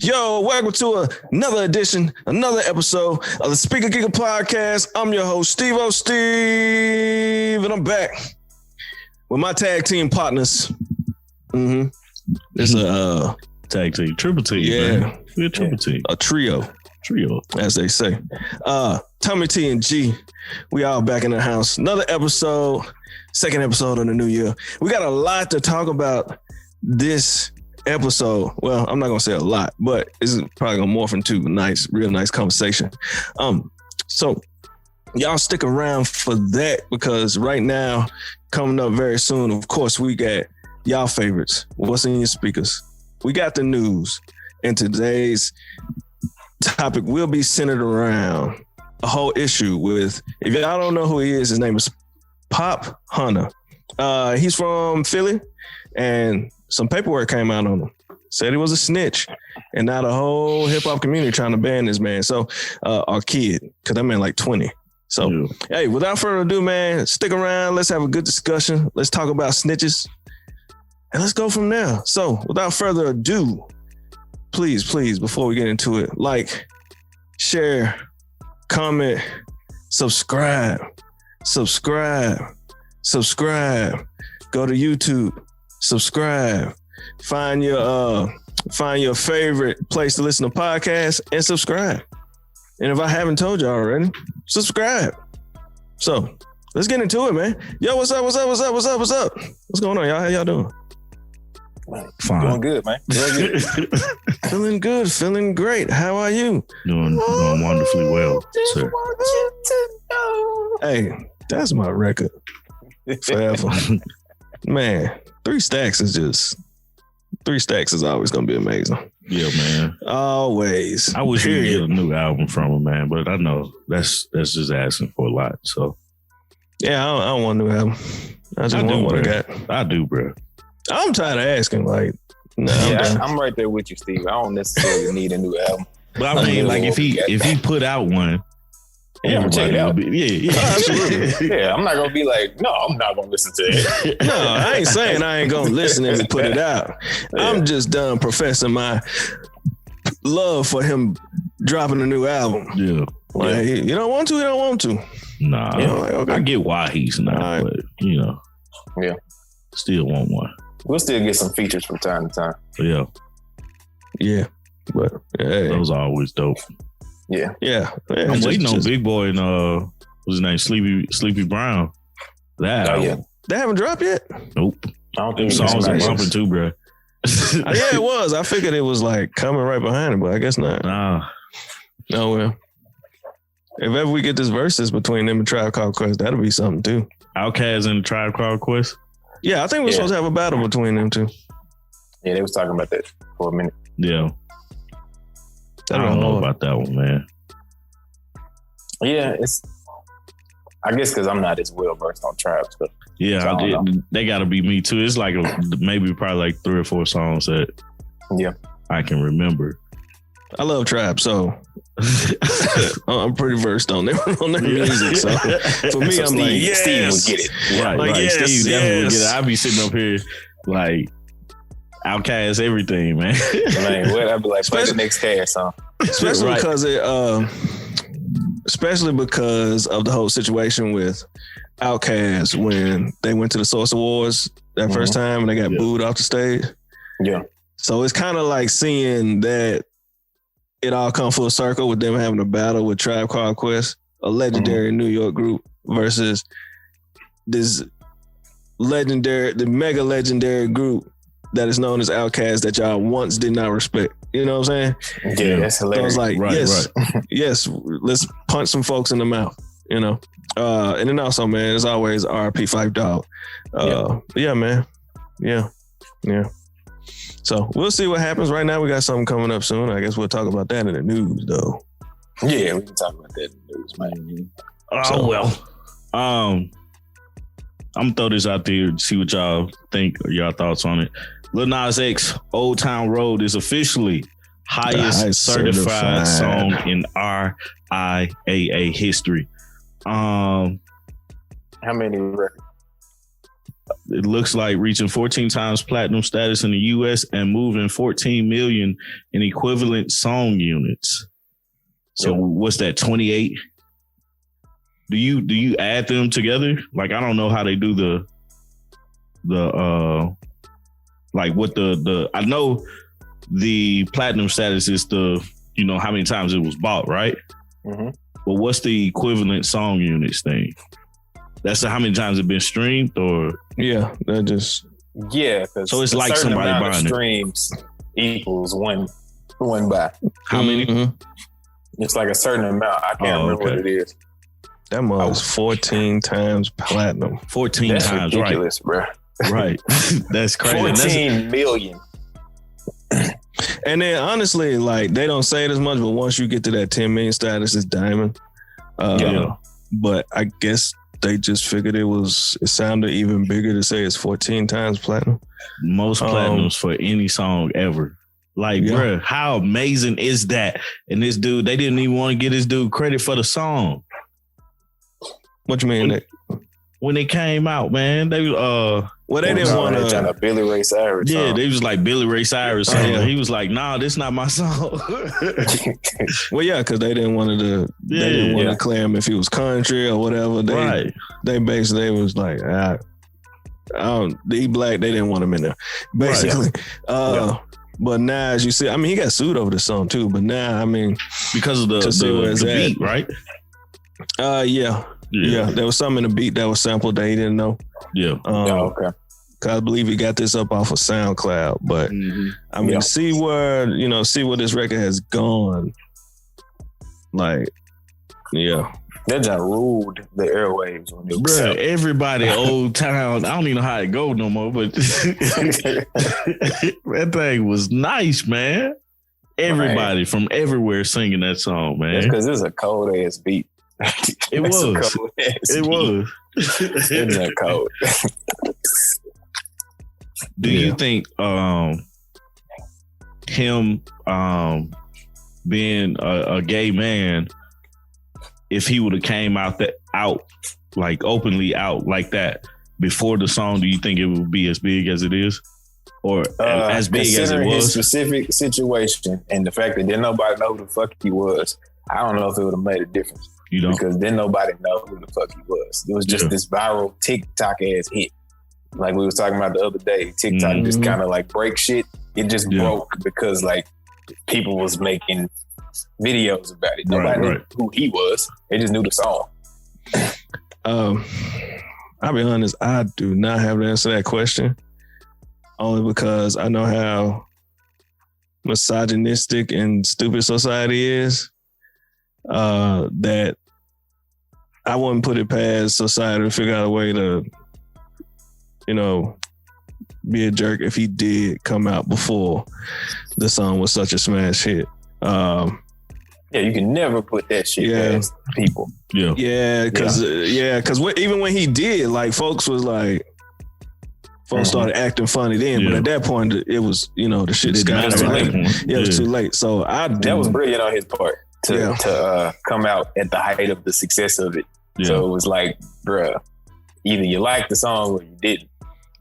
Yo, welcome to another edition, another episode of the Speaker Giga Podcast. I'm your host, Steve, and I'm back with my tag team partners. It's a tag team, triple team. Yeah, man. We're a triple team, a trio, as they say. Tommy T and G, we all back in the house. Another episode, second episode of the new year. We got a lot to talk about this episode. Well, I'm not gonna say a lot, but it's probably gonna morph into a real nice conversation. So y'all stick around for that, because right now, coming up very soon, of course, we got y'all favorites. What's in your speakers? We got the news, and today's topic will be centered around a whole issue with, if y'all don't know who he is, his name is Popp Hunna. He's from Philly, and some paperwork came out on him. Said he was a snitch, and now the whole hip hop community trying to ban this man. So, our kid, because that man like 20. So, Hey, without further ado, man, stick around. Let's have a good discussion. Let's talk about snitches, and let's go from there. So, without further ado, please, before we get into it, like, share, comment, subscribe. Go to YouTube. Subscribe. Find your favorite place to listen to podcasts and subscribe. And if I haven't told you already, subscribe. So let's get into it, man. Yo, what's up? What's going on, y'all? How y'all doing? Fine. Doing good, man. Feeling good. Feeling great. How are you? Doing wonderfully well, sir. Hey, that's my record. Forever. Man, 3 stacks is always gonna be amazing. Yeah, man. Always. I wish we could get a new album from him, man, but I know that's just asking for a lot. So yeah, I don't want a new album. I just want what I got. I do, bro. I'm tired of asking. Like, I'm right there with you, Steve. I don't necessarily need a new album. But I mean, like, if he put out one. Yeah, I'm check it out. Absolutely. Yeah, I'm not gonna be like, no, I'm not gonna listen to it. No, I ain't saying I ain't gonna listen if he put it out. Yeah. I'm just done professing my love for him dropping a new album. Yeah, like you don't want to, you don't want to. Nah, like, okay. I get why he's not, but still want one. We'll still get some features from time to time. Yeah, but those are always dope. Yeah. I'm waiting on Big Boy and what's his name, Sleepy Brown. They haven't dropped yet. Nope. I don't think songs are bumping too, bro. Yeah, it was. I figured it was like coming right behind it, but I guess not. Nah. Oh well. If ever we get this versus between them and Tribe Called Quest, that'll be something too. Outkast and Tribe Called Quest. Yeah, I think we're supposed to have a battle between them two. Yeah, they was talking about that for a minute. Yeah. I don't know about that one, man. Yeah, I guess because I'm not as well versed on trap stuff. Yeah, so they got to be me too. It's like probably like 3 or 4 songs that I can remember. I love trap, so I'm pretty versed on their music. So for me, I'm like, yes. Steve would get it. Right, like, right. Yes, Steve definitely would get it. I'd be sitting up here like Outkast everything, man. Man, what? I'd be like, play the next cast song. Especially because of the whole situation with Outkast when they went to the Source Awards that first time and they got booed off the stage. Yeah. So it's kind of like seeing that it all come full circle with them having a battle with Tribe Called Quest, a legendary New York group, versus this the mega legendary group that is known as Outkast that y'all once did not respect. You know what I'm saying? Yeah, that's hilarious. So I was like, yes, let's punch some folks in the mouth, you know? And then also, man, as always, RP 5 Dog. Yeah, man. Yeah. So we'll see what happens. Right now, we got something coming up soon. I guess we'll talk about that in the news, though. Yeah, we can talk about that in the news, man. I'm gonna throw this out there to see what y'all think or y'all thoughts on it. Lil Nas X, Old Town Road is officially highest certified song in RIAA history. How many records? it looks like reaching 14 times platinum status in the U.S. and moving 14 million in equivalent song units. So what's that? 28. Do you add them together? Like, I don't know how they do the like what the I know the platinum status is the, you know, how many times it was bought, right? Mm-hmm. But what's the equivalent song units thing? That's how many times it's been streamed, or yeah, that just So it's like somebody buying streams equals one buy. How many? Mm-hmm. It's like a certain amount. I can't remember what it is. That was 14 times platinum. 14 That's times, ridiculous, right? Bro. Right. That's crazy. 14 million. And then honestly, like, they don't say it as much, but once you get to that 10 million status, it's diamond. But I guess they just figured it sounded even bigger to say it's 14 times platinum. Most platinums for any song ever. Like, bro, how amazing is that? And this dude, they didn't even want to get this dude credit for the song. What you mean? When it came out, man, they they didn't want to Billy Ray Cyrus. Yeah, they was like Billy Ray Cyrus song. Yeah. He was like, nah, this not my song. Well, yeah, because they didn't want to. They didn't want to clear him if he was country or whatever. They basically was like, he black. They didn't want him in there, basically. Right. But now, as you see, I mean, he got sued over the song too. But now, I mean, because of the beat, right? Yeah, there was something in the beat that was sampled that he didn't know. Yeah. Okay. Cause I believe he got this up off of SoundCloud, but I mean, see where this record has gone. Like, that just ruled the airwaves when it was out. Everybody Old Town. I don't even know how it go no more, but that thing was nice, man. Everybody from everywhere singing that song, man. That's because it's a cold ass beat. It was. It was. It's that cold. Do you think him being a gay man, if he would have came out like openly out like that before the song, do you think it would be as big as it is, or as big as it was? His specific situation and the fact that didn't nobody know who the fuck he was, I don't know if it would have made a difference. You know, because then nobody know who the fuck he was. It was just this viral TikTok ass hit. Like we was talking about the other day, TikTok just kind of like break shit. It just broke because like people was making videos about it. Nobody knew who he was. They just knew the song. I'll be honest, I do not have to answer that question. Only because I know how misogynistic and stupid society is. That I wouldn't put it past society to figure out a way to, be a jerk if he did come out before the song was such a smash hit. You can never put that shit past people. Because even when he did, like, folks started acting funny then, but at that point it was, the shit got it was too late. So that was brilliant on his part to come out at the height of the success of it. Yeah. So it was like, bruh, either you liked the song or you didn't.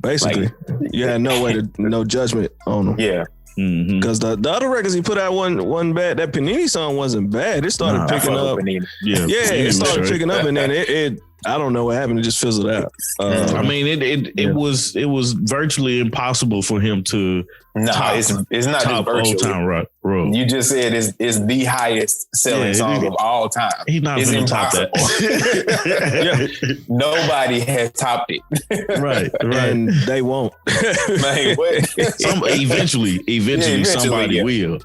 Basically, you had no judgment on him. Yeah. Because the other records he put out wasn't bad. That Panini song wasn't bad. It started picking up. It started picking up, and then it I don't know what happened. It just fizzled out. I mean, it was virtually impossible for him to. It's not just virtually. Old Town Road. You just said it's the highest selling song of all time. He's not going to top that. Nobody has topped it. Right. And they won't. Man, eventually somebody will.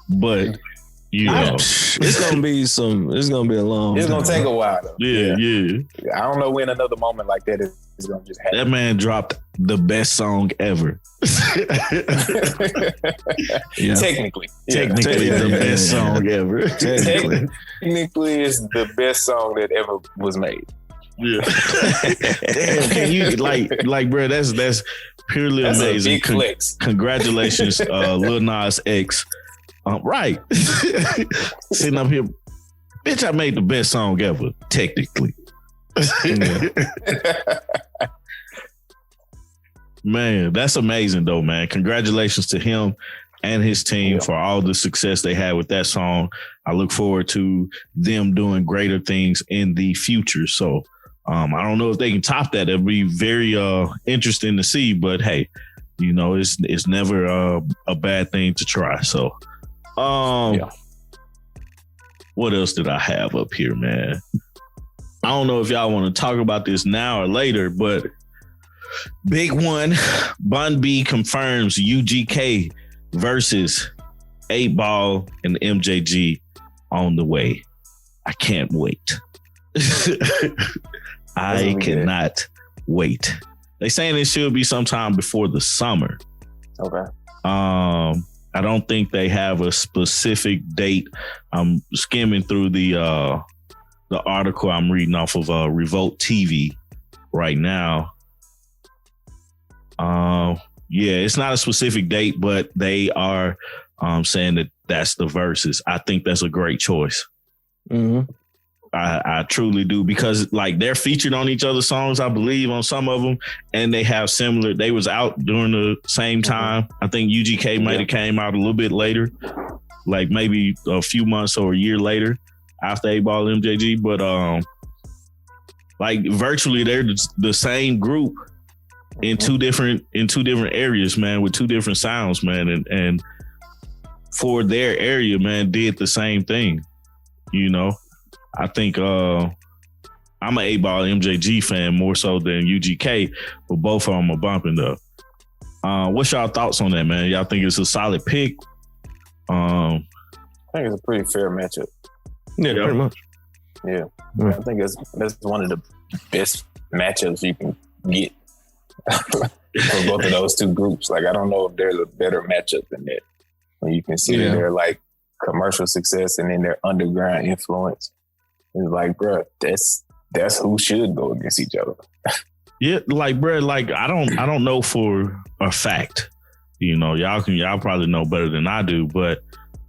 But it's gonna be a long. It's gonna take a while though. Yeah. I don't know when another moment like that is gonna just happen. That man dropped the best song ever. Technically, the best song ever. Technically, it's the best song that ever was made. Yeah. Damn, can you like, bro? That's purely amazing. A big flex. Congratulations, Lil Nas X. Right. Sitting up here, bitch, I made the best song ever, technically. Man, that's amazing though, man. Congratulations to him and his team for all the success they had with that song. I look forward to them doing greater things in the future. So I don't know if they can top that. It'll be very interesting to see, but hey, you know, it's never a bad thing to try. So what else did I have up here, man? I don't know if y'all want to talk about this now or later, but big one, Bun B confirms UGK versus 8Ball and MJG on the way. I can't wait. I cannot wait. They saying it should be sometime before the summer. Okay. I don't think they have a specific date. I'm skimming through the article I'm reading off of Revolt TV right now. Yeah, it's not a specific date, but they are saying that that's the verses. I think that's a great choice. Mm-hmm. I truly do, because like they're featured on each other's songs, I believe, on some of them, and they have similar. They was out during the same time. I think UGK might have came out a little bit later, like maybe a few months or a year later after 8Ball and MJG. But like virtually they're the same group in two different areas, man, with two different sounds, man, and for their area, man, did the same thing, you know. I think I'm an 8Ball MJG fan more so than UGK, but both of them are bumping though. What's y'all thoughts on that, man? Y'all think it's a solid pick? I think it's a pretty fair matchup. Yeah, pretty much. Yeah. I think that's one of the best matchups you can get for both of those two groups. Like, I don't know if there's a better matchup than that. When you consider their like commercial success and then their underground influence. It's like, bro, that's who should go against each other. Yeah, like, bro, like I don't know for a fact. You know, y'all probably know better than I do, but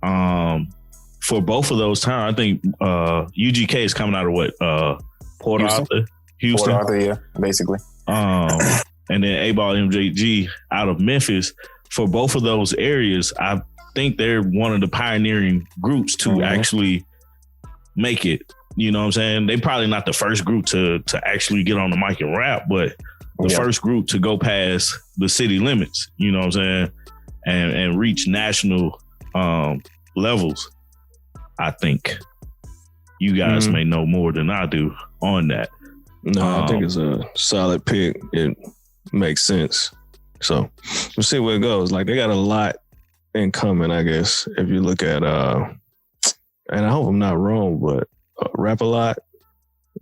for both of those times, I think UGK is coming out of what Port Arthur, Houston. Port Arthur, yeah, basically. And then 8Ball MJG out of Memphis. For both of those areas, I think they're one of the pioneering groups to actually make it. You know what I'm saying? They probably not the first group to actually get on the mic and rap, but the first group to go past the city limits, you know what I'm saying? And reach national levels. I think you guys may know more than I do on that. No, I think it's a solid pick. It makes sense. So we'll see where it goes. Like, they got a lot in common, I guess. If you look at, and I hope I'm not wrong, but Rap a Lot,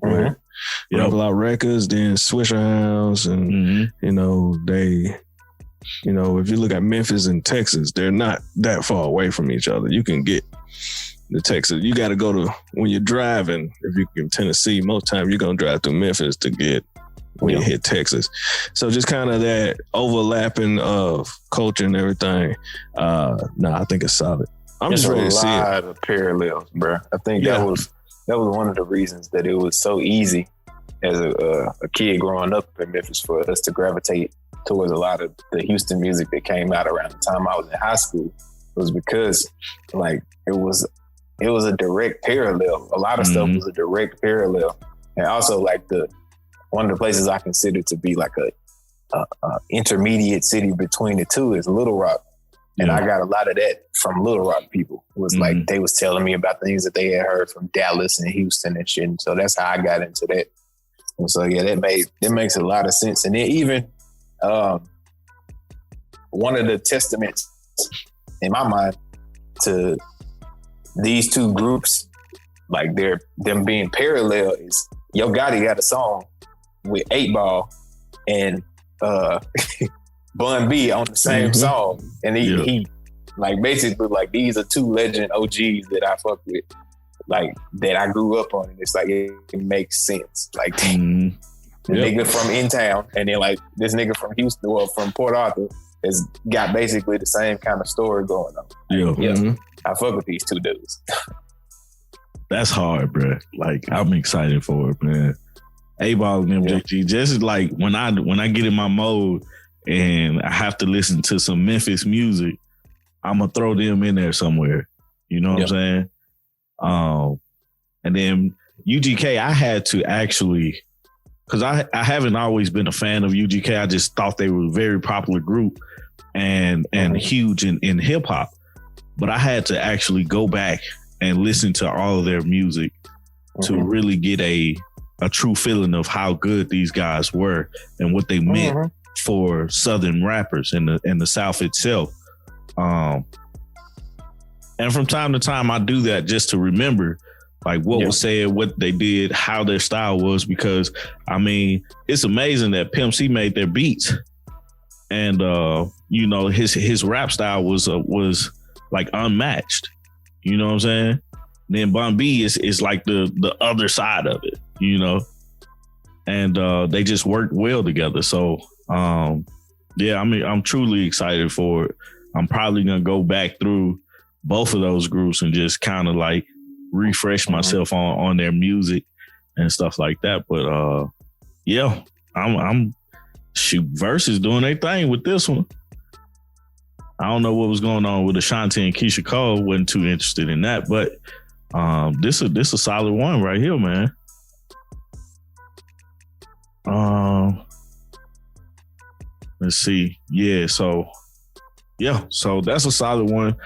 right? Rap a Lot Records, then Swisher House, and you know, if you look at Memphis and Texas, they're not that far away from each other. You can get the Texas. You got to go to, when you're driving, if you're in Tennessee, most time you're gonna drive through Memphis to get when you hit Texas. So just kind of that overlapping of culture and everything. I think it's solid. I'm just ready to see it. A lot of parallels, bro. I think that was one of the reasons that it was so easy as a kid growing up in Memphis for us to gravitate towards a lot of the Houston music that came out around the time I was in high school. Was because like it was a direct parallel. A lot of stuff was a direct parallel, and also like one of the places I consider to be like a intermediate city between the two is Little Rock. And I got a lot of that from Little Rock people. It was like they was telling me about things that they had heard from Dallas and Houston and shit. And so that's how I got into that. And so that makes a lot of sense. And then even one of the testaments in my mind to these two groups, like them being parallel, is Yo Gotti got a song with 8Ball and Bun B on the same song, and he like basically like these are two legend OGs that I fuck with, like that I grew up on, and it's like it makes sense. Like the nigga from in town, and then like this nigga from Houston or from Port Arthur has got basically the same kind of story going on. I fuck with these two dudes. That's hard, bro. Like, I'm excited for it, man. 8Ball and MJG, just like when I get in my mode and I have to listen to some Memphis music, I'm gonna throw them in there somewhere. You know what I'm saying? And then UGK, I had to actually, because I haven't always been a fan of UGK. I just thought they were a very popular group and huge in hip hop. But I had to actually go back and listen to all of their music to really get a true feeling of how good these guys were and what they meant for Southern rappers in the South itself. And from time to time, I do that just to remember like what was said, what they did, how their style was, because I mean, it's amazing that Pimp C made their beats, and you know, his rap style was like unmatched. You know what I'm saying? Then Bun B is like the other side of it, you know, and they just worked well together. So yeah, I mean, I'm truly excited for it. I'm probably gonna go back through both of those groups and just kind of like refresh myself on their music and stuff like that. But yeah, I'm shoot, Versus doing their thing with this one. I don't know what was going on with Ashanti and Keisha Cole. Wasn't too interested in that, but this a solid one right here, man. Let's see. So that's a solid one.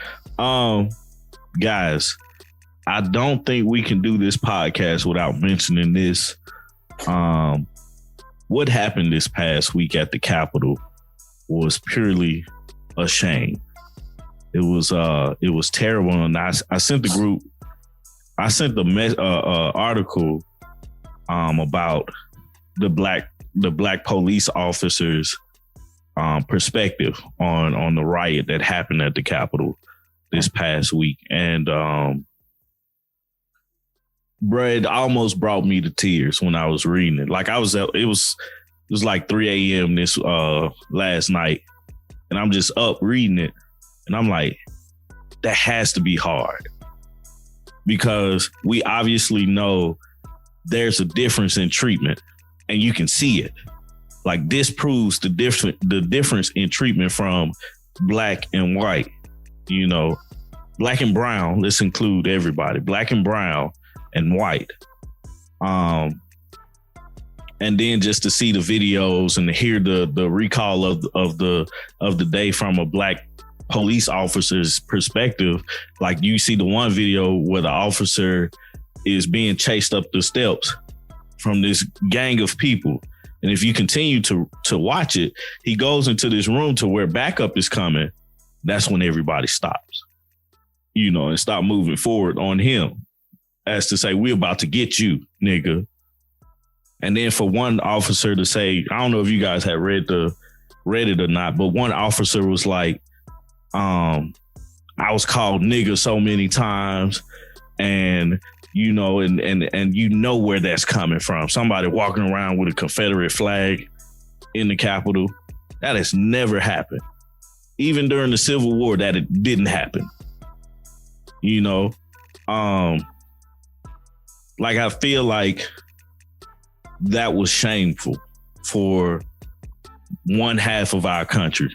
Guys, I don't think we can do this podcast without mentioning this. What happened this past week at the Capitol was purely a shame. It was terrible, and I sent the group. I sent the article about the black police officers' perspective on the riot that happened at the Capitol this past week, and bruh, it almost brought me to tears when I was reading it. Like it was like 3 a.m. this last night, and I'm just up reading it, and I'm like, that has to be hard, because we obviously know there's a difference in treatment, and you can see it. Like, this proves the difference in treatment from black and white. You know, black and brown. Let's include everybody. Black and brown and white. And then just to see the videos and to hear the recall of the day from a black police officer's perspective. Like, you see the one video where the officer is being chased up the steps from this gang of people. And if you continue to watch it, he goes into this room to where backup is coming. That's when everybody stops, you know, and stop moving forward on him, as to say, we're about to get you, nigga. And then for one officer to say, I don't know if you guys had read it or not, but one officer was like, I was called nigga so many times, and you know, and you know where that's coming from. Somebody walking around with a Confederate flag in the Capitol. That has never happened. Even during the Civil War, that it didn't happen. You know, like, I feel like that was shameful for one half of our country.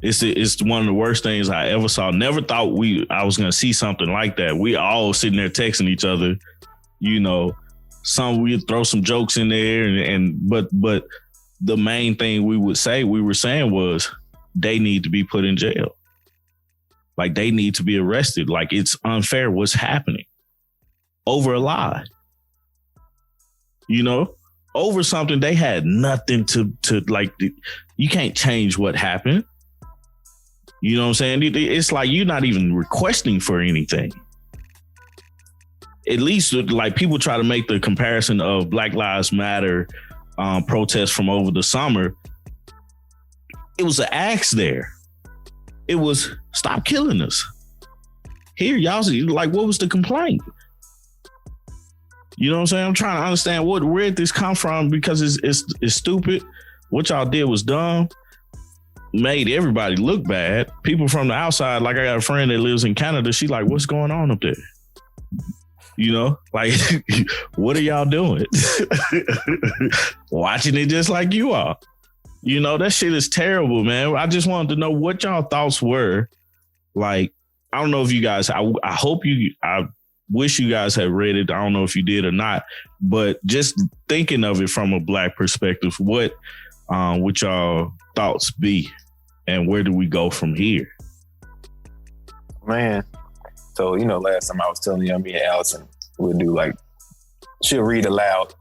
It's one of the worst things I ever saw. Never thought I was gonna see something like that. We all sitting there texting each other, you know. We'd throw some jokes in there, but the main thing we were saying was they need to be put in jail. Like, they need to be arrested. Like, it's unfair what's happening over a lie. You know, over something they had nothing to like. You can't change what happened. You know what I'm saying? It's like you're not even requesting for anything. At least, like, people try to make the comparison of Black Lives Matter protests from over the summer. It was an axe there. It was, stop killing us. Here, y'all see, like, what was the complaint? You know what I'm saying? I'm trying to understand where did this come from, because it's stupid. What y'all did was dumb. Made everybody look bad. People from the outside, like, I got a friend that lives in Canada. She like, what's going on up there? You know, like, what are y'all doing? Watching it just like you are. You know, that shit is terrible, man. I just wanted to know what y'all thoughts were. Like, I don't know if you guys, I wish you guys had read it. I don't know if you did or not, but just thinking of it from a Black perspective, what would y'all thoughts be? And where do we go from here? Man. So, you know, last time I was telling you, me and Allison would do like, she'll read aloud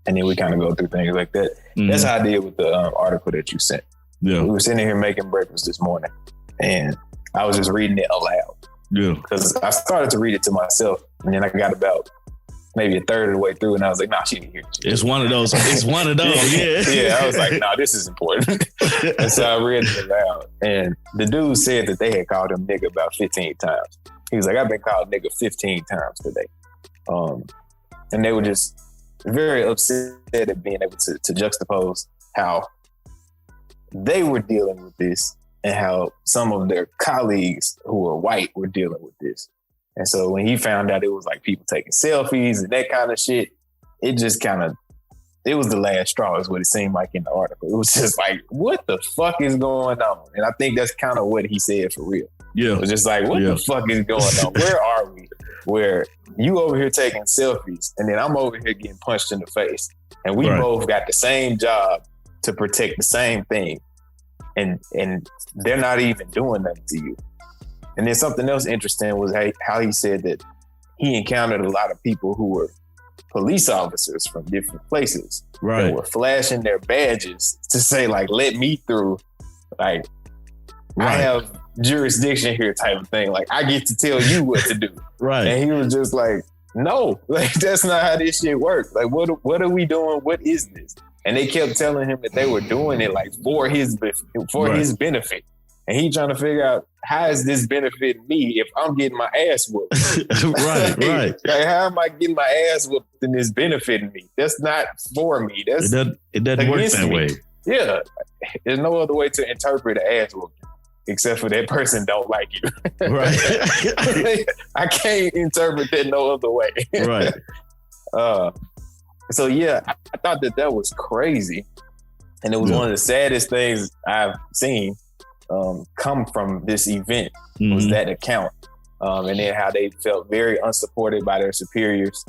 and then we kind of go through things like that. Mm-hmm. That's how I did with the article that you sent. Yeah. We were sitting here making breakfast this morning and I was just reading it aloud. Yeah. Because I started to read it to myself and then I got about maybe a third of the way through and I was like, nah, she didn't hear it. It's one of those. It's one of those. Yeah. Yeah. I was like, nah, this is important. And so I read it aloud. And the dude said that they had called him nigga about 15 times. He was like, I've been called nigga 15 times today. And they were just very upset at being able to juxtapose how they were dealing with this and how some of their colleagues who were white were dealing with this. And so when he found out it was like people taking selfies and that kind of shit, it just kind of, it was the last straw is what it seemed like in the article. It was just like, what the fuck is going on? And I think that's kind of what he said for real. Yeah. It was just like, what the fuck is going on? Where are we? Where you over here taking selfies and then I'm over here getting punched in the face. And we both got the same job to protect the same thing. And they're not even doing nothing to you. And then something else interesting was how he said that he encountered a lot of people who were police officers from different places that were flashing their badges to say like, let me through. Like, I have jurisdiction here type of thing. Like, I get to tell you what to do. Right. And he was just like, no, like, that's not how this shit works. Like, what are we doing? What is this? And they kept telling him that they were doing it like for his benefit. And he trying to figure out, how is this benefiting me if I'm getting my ass whooped? Right. Like, how am I getting my ass whooped and it's benefiting me? That's not for me. It doesn't work that way. Yeah. There's no other way to interpret an ass whooping except for that person don't like you. Right. I can't interpret that no other way. Right. So yeah, I thought that was crazy. And it was one of the saddest things I've seen come from this event was that account. And then how they felt very unsupported by their superiors.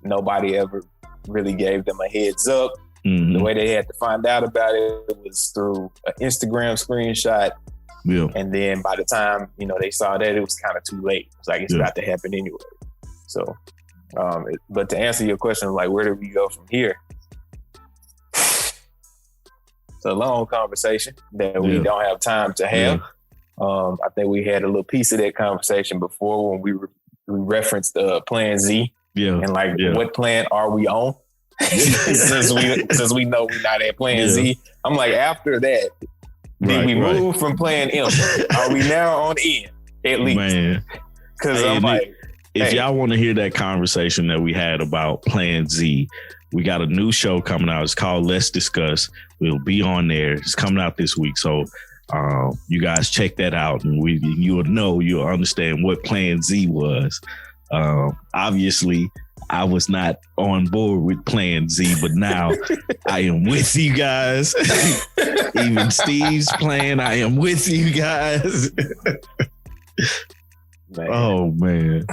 Nobody ever really gave them a heads up. The way they had to find out about it was through an Instagram screenshot. Yeah. And then by the time, they saw that, it was kind of too late. It's like, it's about to happen anyway. So, but to answer your question, like, where do we go from here? It's a long conversation that we don't have time to have. I think we had a little piece of that conversation before when we referenced Plan Z. Yeah. And like, what plan are we on? since we know we're not at Plan Z. I'm like, after that, did we move from Plan M? Are we now on N at least? Man. Because I'm like, if y'all want to hear that conversation that we had about Plan Z, we got a new show coming out. It's called Let's Discuss. We'll be on there. It's coming out this week. So you guys check that out and you'll understand what Plan Z was. Obviously, I was not on board with Plan Z, but now I am with you guys. Even Steve's plan, I am with you guys. Man. Oh man.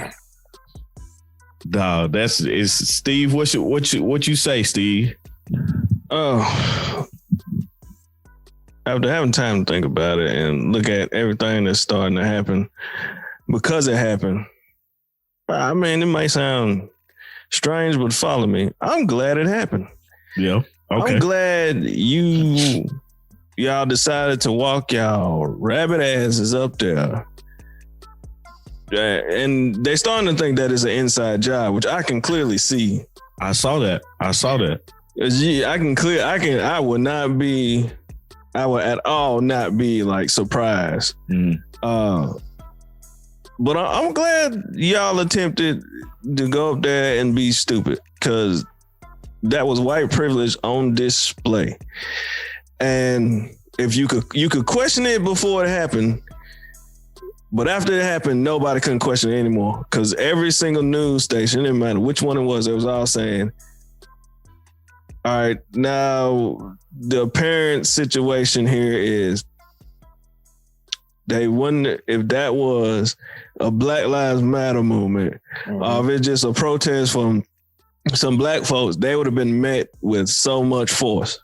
Dog, it's Steve. What you say, Steve? Oh, after having time to think about it and look at everything that's starting to happen, because it happened. I mean, it might sound strange, but follow me. I'm glad it happened. Yeah. Okay. I'm glad y'all decided to walk y'all rabbit asses up there. And they're starting to think that it's an inside job, which I can clearly see. I saw that. I would at all not be like surprised. But I'm glad y'all attempted to go up there and be stupid, because that was white privilege on display. And if you could question it before it happened, but after it happened, nobody couldn't question it anymore, because every single news station, it didn't matter which one it was all saying, all right, now the apparent situation here is they wouldn't, if that was a Black Lives Matter movement, or if it's just a protest from some black folks, they would have been met with so much force.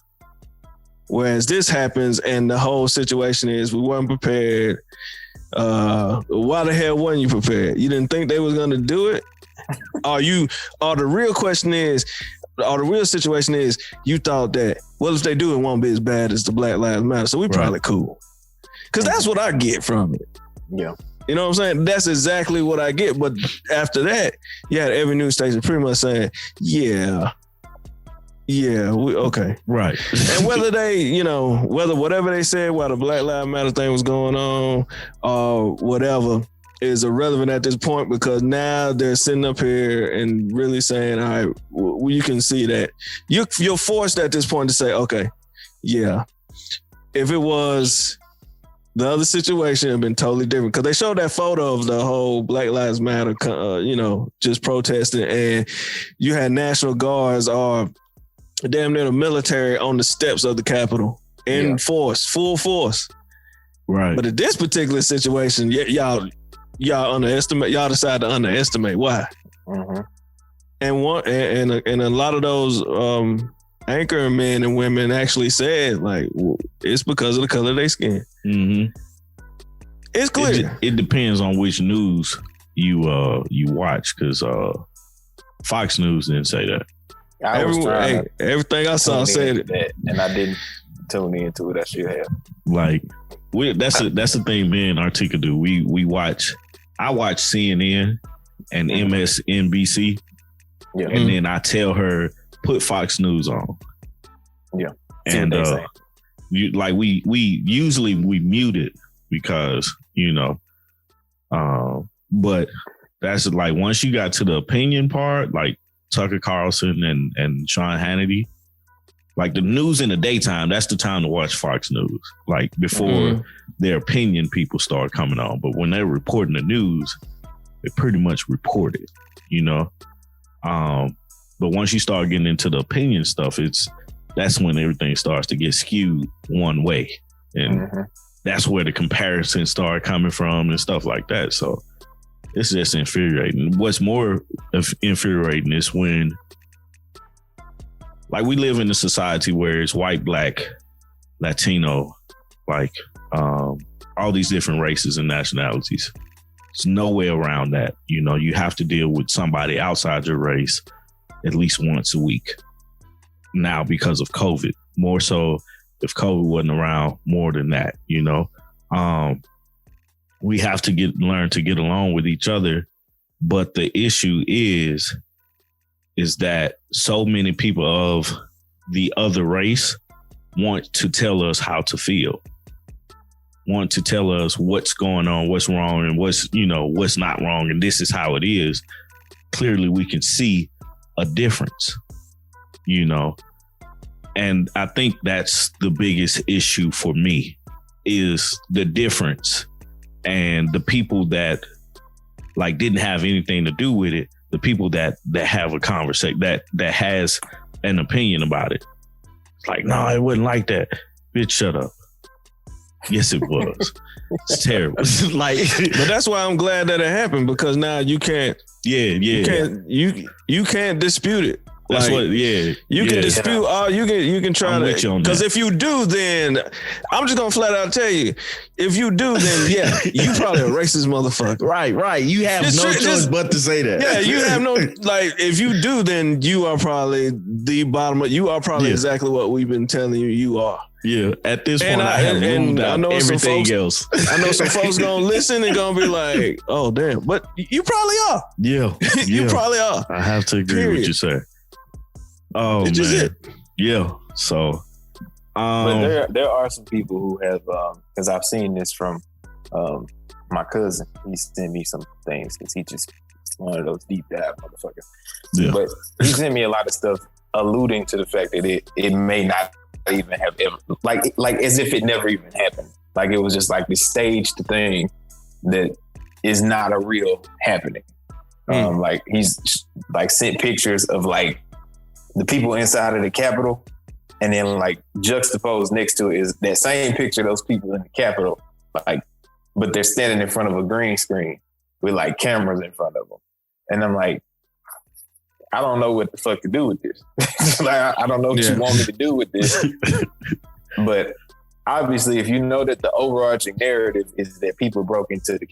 Whereas this happens and the whole situation is we weren't prepared. Why the hell weren't you prepared? You didn't think they was gonna do it? The real question is, or the real situation is, you thought that, well, if they do, it won't be as bad as the Black Lives Matter, so we probably cool. Because that's what I get from it. Yeah. You know what I'm saying? That's exactly what I get. But after that, you had every news station pretty much saying, okay. Right. And whether they, whatever they said while the Black Lives Matter thing was going on or whatever is irrelevant at this point, because now they're sitting up here and really saying, all right, well, you can see that. You're forced at this point to say, okay, yeah, if it was the other situation, it would have been totally different. Because they showed that photo of the whole Black Lives Matter, just protesting, and you had National Guards or damn near the military on the steps of the Capitol in force, full force. Right. But in this particular situation, y'all underestimate. Y'all decide to underestimate. Why? Mm-hmm. And a lot of those anchor men and women actually said, like, it's because of the color of their skin. Mm-hmm. It's clear. It depends on which news you watch, because Fox News didn't say that. Everything I saw said it, that, and I didn't tune into it. I should have. Like, that's the thing me and Artika do. I watch CNN and MSNBC, and then I tell her, put Fox News on. Yeah, and we usually mute it because but that's like once you got to the opinion part, like Tucker Carlson and Sean Hannity, like the news in the daytime, that's the time to watch Fox News. Like before their opinion people start coming on. But when they're reporting the news, they pretty much report it, But once you start getting into the opinion stuff, that's when everything starts to get skewed one way. And that's where the comparisons start coming from and stuff like that. So it's just infuriating. What's more infuriating is when, like, we live in a society where it's white, black, Latino, like all these different races and nationalities. There's no way around that. You have to deal with somebody outside your race at least once a week now because of COVID. More so if COVID wasn't around, more than that, we have to learn to get along with each other. But the issue is that so many people of the other race want to tell us how to feel, want to tell us what's going on, what's wrong, and what's not wrong. And this is how it is. Clearly we can see a difference, and I think that's the biggest issue for me is the difference. And the people that like didn't have anything to do with it, the people that have a conversation that has an opinion about it. It's like, no, it wasn't like that. Bitch, shut up. Yes, it was. It's terrible. But that's why I'm glad that it happened, because now you can't. You can't dispute it. That's you can dispute all you can try to, because if you do, then I'm just gonna flat out tell you, if you do, then you probably a racist motherfucker. Right. You have no choice but to say that. Yeah, you have no, like, if you do, then you are probably the bottom of, you are probably exactly what we've been telling you are. Yeah, at this point, I have ruled out everything else. I know some folks gonna listen and gonna be like, "Oh, damn!" But you probably are. Yeah, you probably are. I have to agree with what you say. Oh, it's man, it. Yeah. So, but there are some people who have, because I've seen this from my cousin. He sent me some things because he just one of those deep dive motherfuckers. Yeah. But he sent me a lot of stuff alluding to the fact that it may not even have ever, like as if it never even happened. Like it was just like this staged thing that is not a real happening. Like he's like sent pictures of like the people inside of the Capitol And then like juxtaposed next to it is that same picture of those people in the Capitol, like, but they're standing in front of a green screen with like cameras in front of them. And I'm like, I don't know what the fuck to do with this. Like, I don't know what you want me to do with this. But obviously, if you know that the overarching narrative is that people broke into the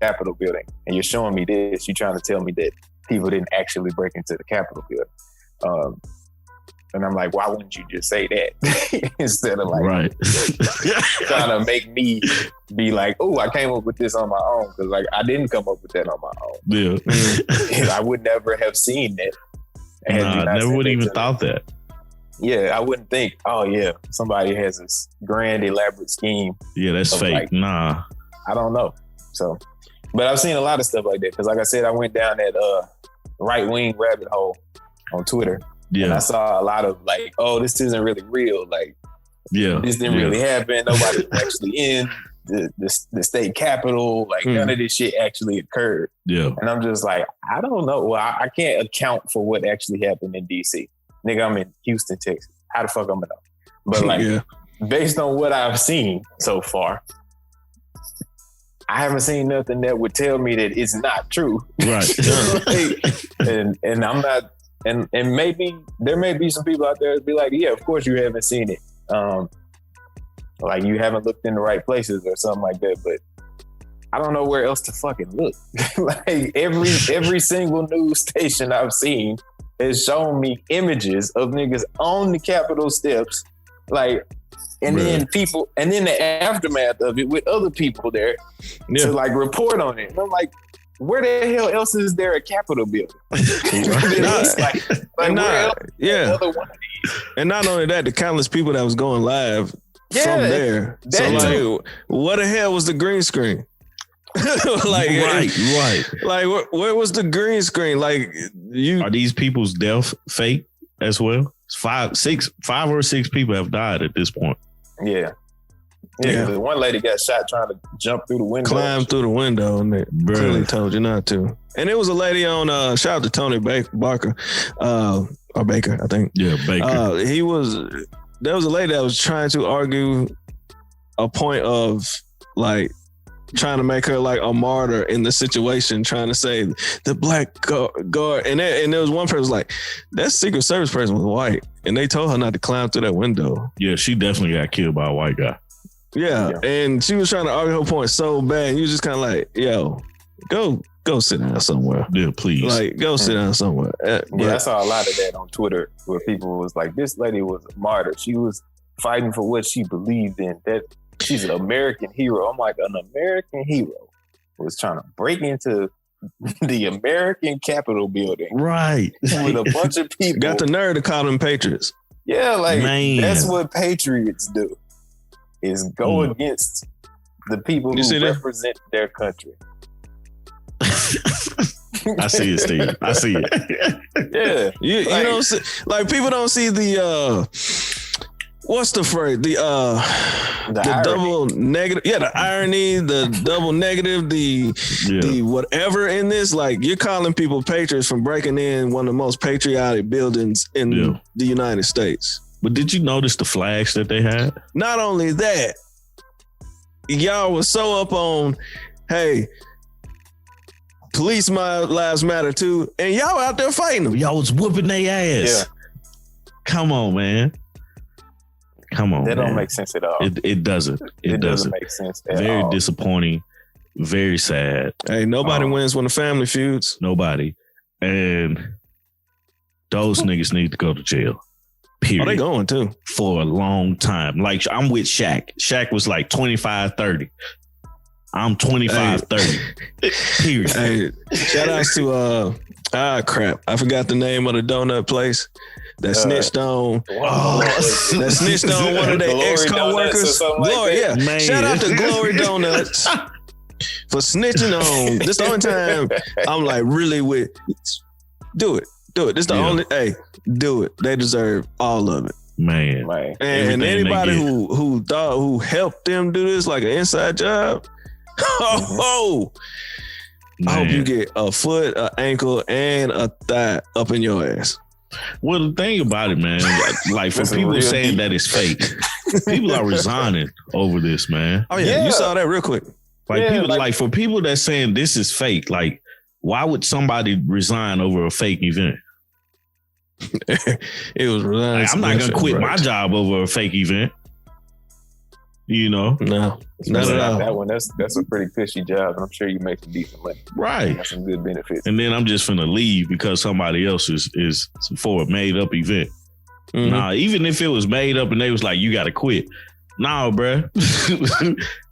Capitol building and you're showing me this, you're trying to tell me that people didn't actually break into the Capitol building. And I'm like, why wouldn't you just say that instead of like trying to make me be like, oh, I came up with this on my own, because like I didn't come up with that on my own. Yeah, I would never have seen that. I never would even thought that. Yeah, I wouldn't think, oh yeah, somebody has this grand elaborate scheme. Yeah, that's fake. Like, nah, I don't know. So, but I've seen a lot of stuff like that, because like I said, I went down that right wing rabbit hole on Twitter. Yeah. And I saw a lot of like, oh, this isn't really real. Like, this didn't really happen. Nobody was actually in the state capitol. Like, none of this shit actually occurred. Yeah. And I'm just like, I don't know. Well, I can't account for what actually happened in DC. Nigga, I'm in Houston, Texas. How the fuck I'm gonna know? But like, based on what I've seen so far, I haven't seen nothing that would tell me that it's not true. Right. and I'm not. And maybe there may be some people out there that be like, yeah, of course you haven't seen it. Like you haven't looked in the right places or something like that. But I don't know where else to fucking look. Like every single news station I've seen has shown me images of niggas on the Capitol steps, like, and then people, and then the aftermath of it with other people there to like report on it. And I'm like, where the hell else is there a Capitol building? And not only that, the countless people that was going live from there. So like, what the hell was the green screen? Like, right. Like, where was the green screen? Like, are these people's death fake as well? 5 or 6 people have died at this point. Yeah. The one lady got shot trying to jump through the window. Climb through the window, and they clearly told you not to. And it was a lady on, shout out to Tony Barker, or Baker, I think. Yeah, Baker. There was a lady that was trying to argue a point of, like, trying to make her like a martyr in the situation, trying to say the black guard. And there was one person was like, that Secret Service person was white. And they told her not to climb through that window. Yeah, she definitely got killed by a white guy. Yeah, and she was trying to argue her point so bad. And you was just kind of like, yo, go sit down somewhere. Yeah, please. Like, go sit down somewhere. I saw a lot of that on Twitter where people was like, this lady was a martyr. She was fighting for what she believed in. That she's an American hero. I'm like, an American hero was trying to break into the American Capitol building. Right. With a bunch of people. Got the nerve to call them patriots. Yeah, like, that's what patriots do. Is go against the people who represent their country. I see it, Steve. I see it. Yeah. You don't see, like, people don't see the what's the phrase? The double negative. Yeah, the irony, the double negative, the whatever in this. Like, you're calling people patriots from breaking in one of the most patriotic buildings in the United States. But did you notice the flags that they had? Not only that, y'all was so up on, hey, police lives matter too, and y'all out there fighting them. Y'all was whooping their ass. Yeah. Come on, man. That don't make sense at all. It doesn't. It doesn't make sense at all. Very disappointing. Very sad. Hey, nobody wins when the family feuds. Nobody. And those niggas need to go to jail. Period. Oh, they going too. For a long time. Like, I'm with Shaq. Shaq was like 25, 30. I'm 25, 30. Period. Hey, shout outs to crap. I forgot the name of the donut place that snitched on. That snitched on one of their ex-co-workers. Glory, yeah. Man. Shout out to Glory Donuts for snitching on. This the only time I'm like really with. Do it. This is the only. Hey, do it. They deserve all of it. Man. And anybody who helped them do this like an inside job. I hope you get a foot, an ankle, and a thigh up in your ass. Well, the thing about it, man, like for people saying that it's fake, people are resigning over this, man. Oh yeah, you saw that real quick. Like people, like for people that saying this is fake, like why would somebody resign over a fake event? It was like, I'm not gonna quit my job over a fake event. You know, no, not at all. That one, that's a pretty cushy job, and I'm sure you make some decent money. Right, got some good benefits. And then I'm just finna leave because somebody else is for a made up event. Mm-hmm. Nah, even if it was made up and they was like, you got to quit. Nah, bruh.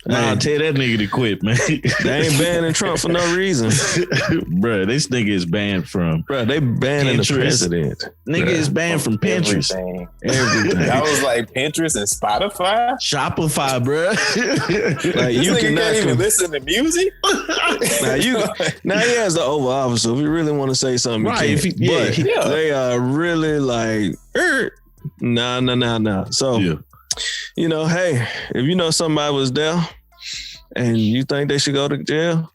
Nah, tell that nigga to quit, man. They ain't banning Trump for no reason. Bruh, this nigga is banned from... Bruh, they banning the president. Nigga is banned from Pinterest. Everything. I was like, Pinterest and Spotify? Shopify, bruh. Like, you can't even listen to music? Now he has the Oval Office, so if you really want to say something, right, you can. But they are really like, nah. So... yeah. You know, hey, if you know somebody was there and you think they should go to jail,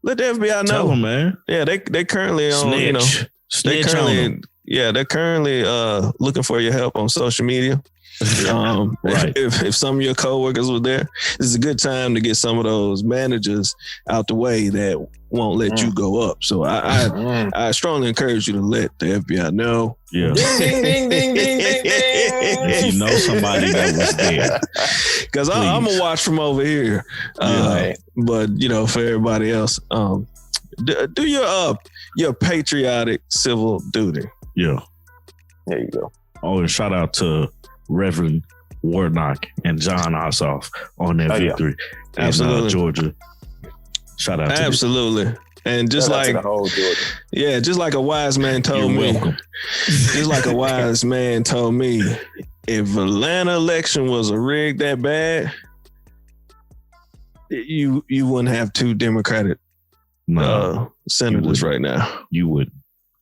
let the FBI know. Tell them, man. Yeah, they currently on, Snitch. you know, Snitch on them. Yeah, they're currently looking for your help on social media. Right. If some of your coworkers were there, this is a good time to get some of those managers out the way that won't let you go up. So I strongly encourage you to let the FBI know. Yeah. Ding, ding, ding, ding, ding, ding. If you know somebody that was there. Because I'm going to watch from over here. But, you know, for everybody else, do your patriotic civil duty. Yeah. There you go. Oh, and shout out to Reverend Warnock and John Ossoff on that victory in Georgia. Shout out to absolutely. And just like the whole Georgia. Yeah, just like a wise man told me. Just like a wise man told me, if Atlanta election was rigged that bad, you wouldn't have two Democratic senators right now. You would.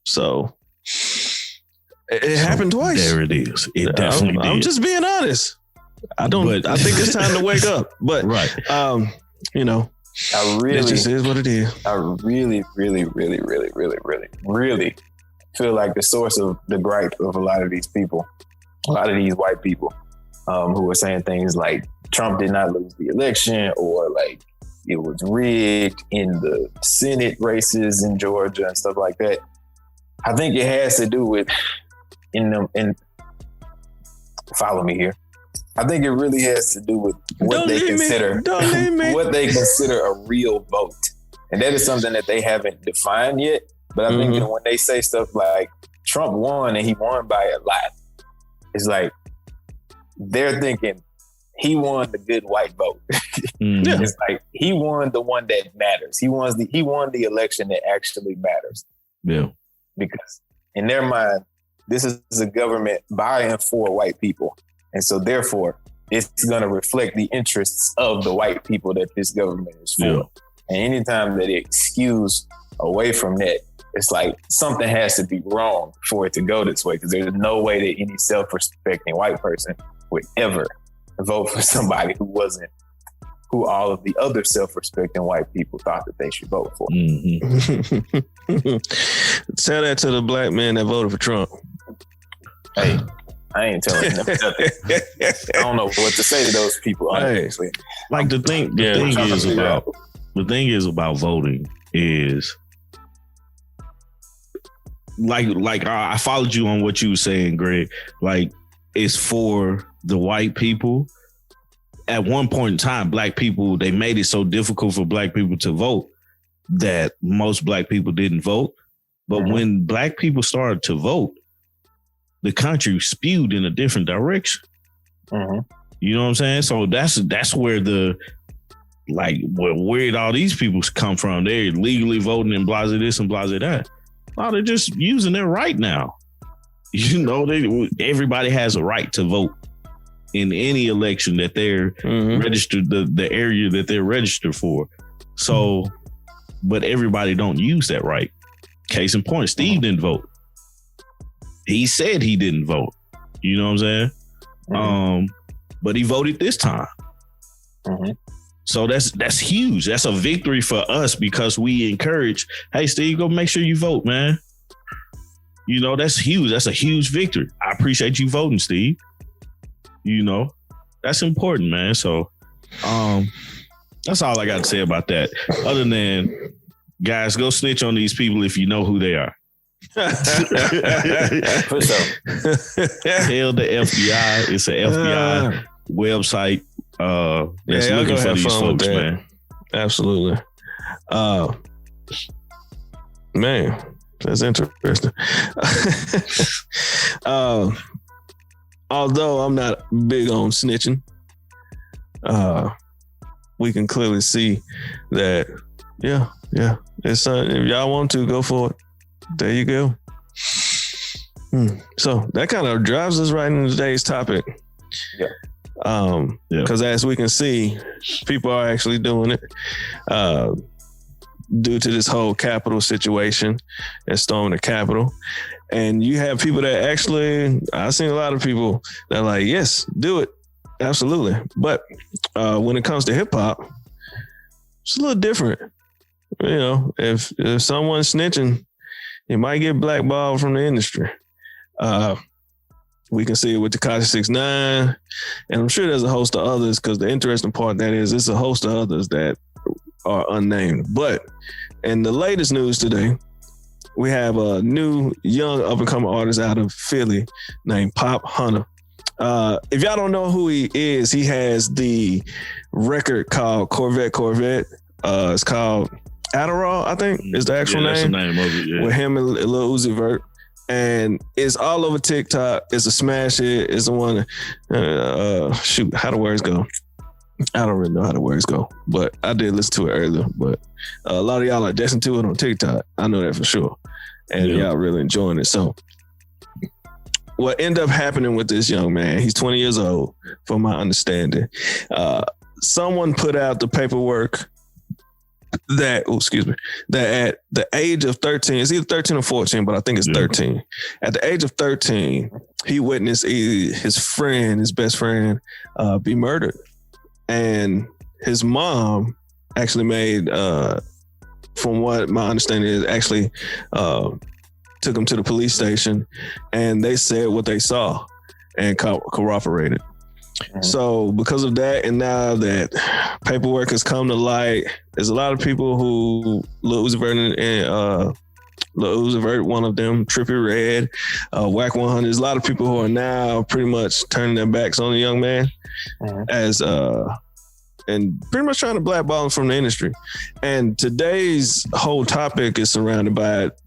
So it happened twice. There it is. It definitely did. I'm just being honest. I think it's time to wake up. But right. You know, it just is what it is. I really feel like the source of the gripe of a lot of these people, a lot of these white people, who are saying things like Trump did not lose the election, or like it was rigged in the Senate races in Georgia and stuff like that. I think it has to do with follow me here. I think it really has to do with what they consider a real vote. And that is something that they haven't defined yet. But I think when they say stuff like Trump won and he won by a lot, it's like they're thinking he won the good white vote. It's like he won the one that matters. He won the election that actually matters. Yeah. Because in their mind, this is a government by and for white people. And so therefore, it's going to reflect the interests of the white people that this government is for. Yeah. And anytime that it skews away from that, it's like something has to be wrong for it to go this way, because there's no way that any self-respecting white person would ever vote for somebody who all of the other self-respecting white people thought that they should vote for. Tell that to the black man that voted for Trump. Hey, I ain't telling them nothing. I don't know what to say to those people. Honestly. Like the thing is about voting is like I followed you on what you were saying, Greg. Like, it's for the white people. At one point in time, black people, they made it so difficult for black people to vote that most black people didn't vote. But when black people started to vote, the country spewed in a different direction. You know what I'm saying? So that's where where all these people come from. They're legally voting and blah this and blah that. No, they're just using their right now. You know, everybody has a right to vote in any election that they're registered, the area that they're registered for. So, but everybody don't use that right. Case in point, Steve didn't vote. He said he didn't vote. You know what I'm saying? But he voted this time. So that's huge. That's a victory for us, because we encourage, hey, Steve, go make sure you vote, man. You know, that's huge. That's a huge victory. I appreciate you voting, Steve. You know, that's important, man. So, that's all I got to say about that. Other than, guys, go snitch on these people if you know who they are. For sure. Tell the FBI. It's an FBI website that's looking for these folks, man. Absolutely. Man, that's interesting. Although I'm not big on snitching, we can clearly see that, yeah, it's if y'all want to, go for it. There you go. So that kind of drives us right into today's topic. Yeah. Because as we can see, people are actually doing it due to this whole Capitol situation and storming the Capitol. And you have people that actually, I've seen a lot of people that are like, yes, do it. Absolutely. But when it comes to hip hop, it's a little different. You know, if someone's snitching, you might get blackballed from the industry. We can see it with Tekashi 6ix9ine, and I'm sure there's a host of others, because the interesting part that is, it's a host of others that are unnamed. But in the latest news today, we have a new young up-and-coming artist out of Philly named Popp Hunna. If y'all don't know who he is, he has the record called Corvette. It's called Adderall, I think is the actual name. That's the name of it, with him and Lil Uzi Vert. And it's all over TikTok. It's a smash hit. It's the one, how the words go? I don't really know how the words go, but I did listen to it earlier. But a lot of y'all are dancing to it on TikTok. I know that for sure. And y'all really enjoying it. So what ended up happening with this young man, he's 20 years old, from my understanding. Someone put out the paperwork that at the age of 13, it's either 13 or 14, but I think it's 13. At the age of 13, he witnessed his best friend, be murdered. And his mom actually made, from what my understanding is, actually took him to the police station, and they said what they saw and corroborated. So because of that, and now that paperwork has come to light, there's a lot of people who Lil Uzi Vert and Lil Uzi Vert, one of them, Trippie Redd, Whack 100. There's a lot of people who are now pretty much turning their backs on the young man as and pretty much trying to blackball him from the industry. And today's whole topic is surrounded by it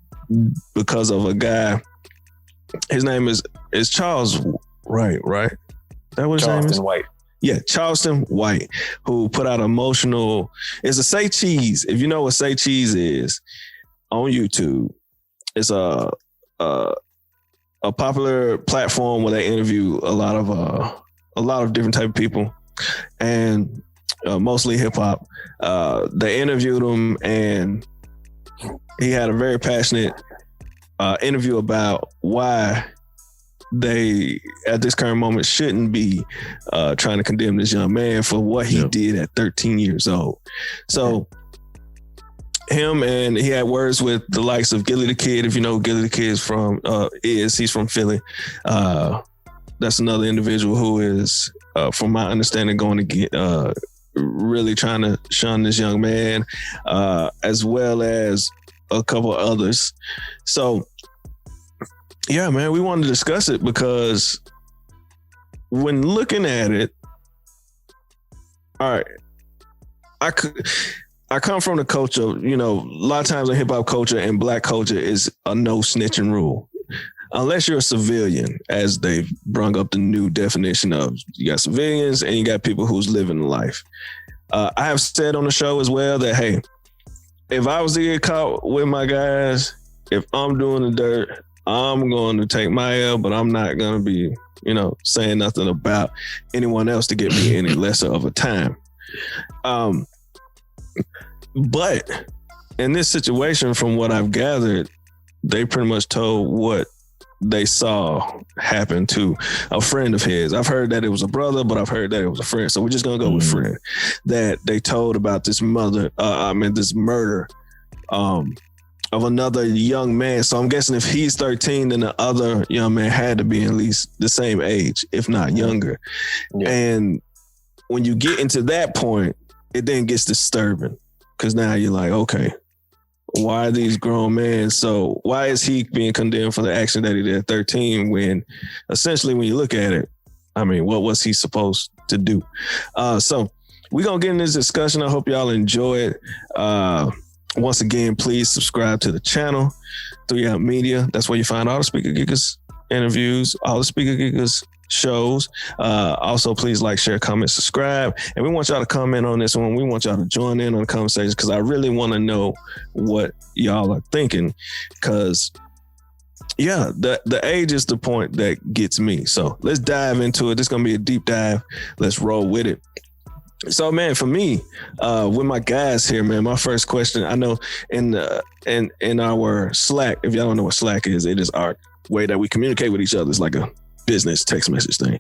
because of a guy. His name is Charles Wright, right? That what his name is? Charleston White. Yeah, Charleston White, who put out emotional. It's a Say Cheese. If you know what Say Cheese is, on YouTube, it's a popular platform where they interview a lot of different type of people, and mostly hip hop. They interviewed him, and he had a very passionate interview about why they, at this current moment, shouldn't be trying to condemn this young man for what he did at 13 years old. So him, and he had words with the likes of Gilly the Kid. If you know who Gilly the Kid he's from Philly. That's another individual who is, from my understanding, going to get really trying to shun this young man, as well as a couple of others. So yeah, man, we wanted to discuss it because when looking at it, all right, I come from the culture, a lot of times in hip hop culture and black culture is a no snitching rule. Unless you're a civilian, as they've brung up the new definition of, you got civilians and you got people who's living life. I have said on the show as well that, hey, if I was to get caught with my guys, if I'm doing the dirt, I'm going to take my L, but I'm not going to be, saying nothing about anyone else to get me any lesser of a time. But in this situation, from what I've gathered, they pretty much told what they saw happen to a friend of his. I've heard that it was a brother, but I've heard that it was a friend. So we're just going to go with friend, that they told about this murder. of another young man. So I'm guessing if he's 13, then the other young man had to be at least the same age, if not younger. Yeah. And when you get into that point, it then gets disturbing because now you're like, okay, why are these grown men? So why is he being condemned for the action that he did at 13 when essentially when you look at it, I mean, what was he supposed to do? So we're going to get in this discussion. I hope y'all enjoy it. Once again, please subscribe to the channel, 3 Out Media. That's where you find all the Speaker Geekers interviews, all the Speaker Geekers shows. Also, please like, share, comment, subscribe. And we want y'all to comment on this one. We want y'all to join in on the conversation because I really want to know what y'all are thinking. Because, yeah, the age is the point that gets me. So let's dive into it. This is going to be a deep dive. Let's roll with it. So, man, for me, with my guys here, man, my first question, I know in our Slack, if y'all don't know what Slack is, it is our way that we communicate with each other. It's like a business text message thing.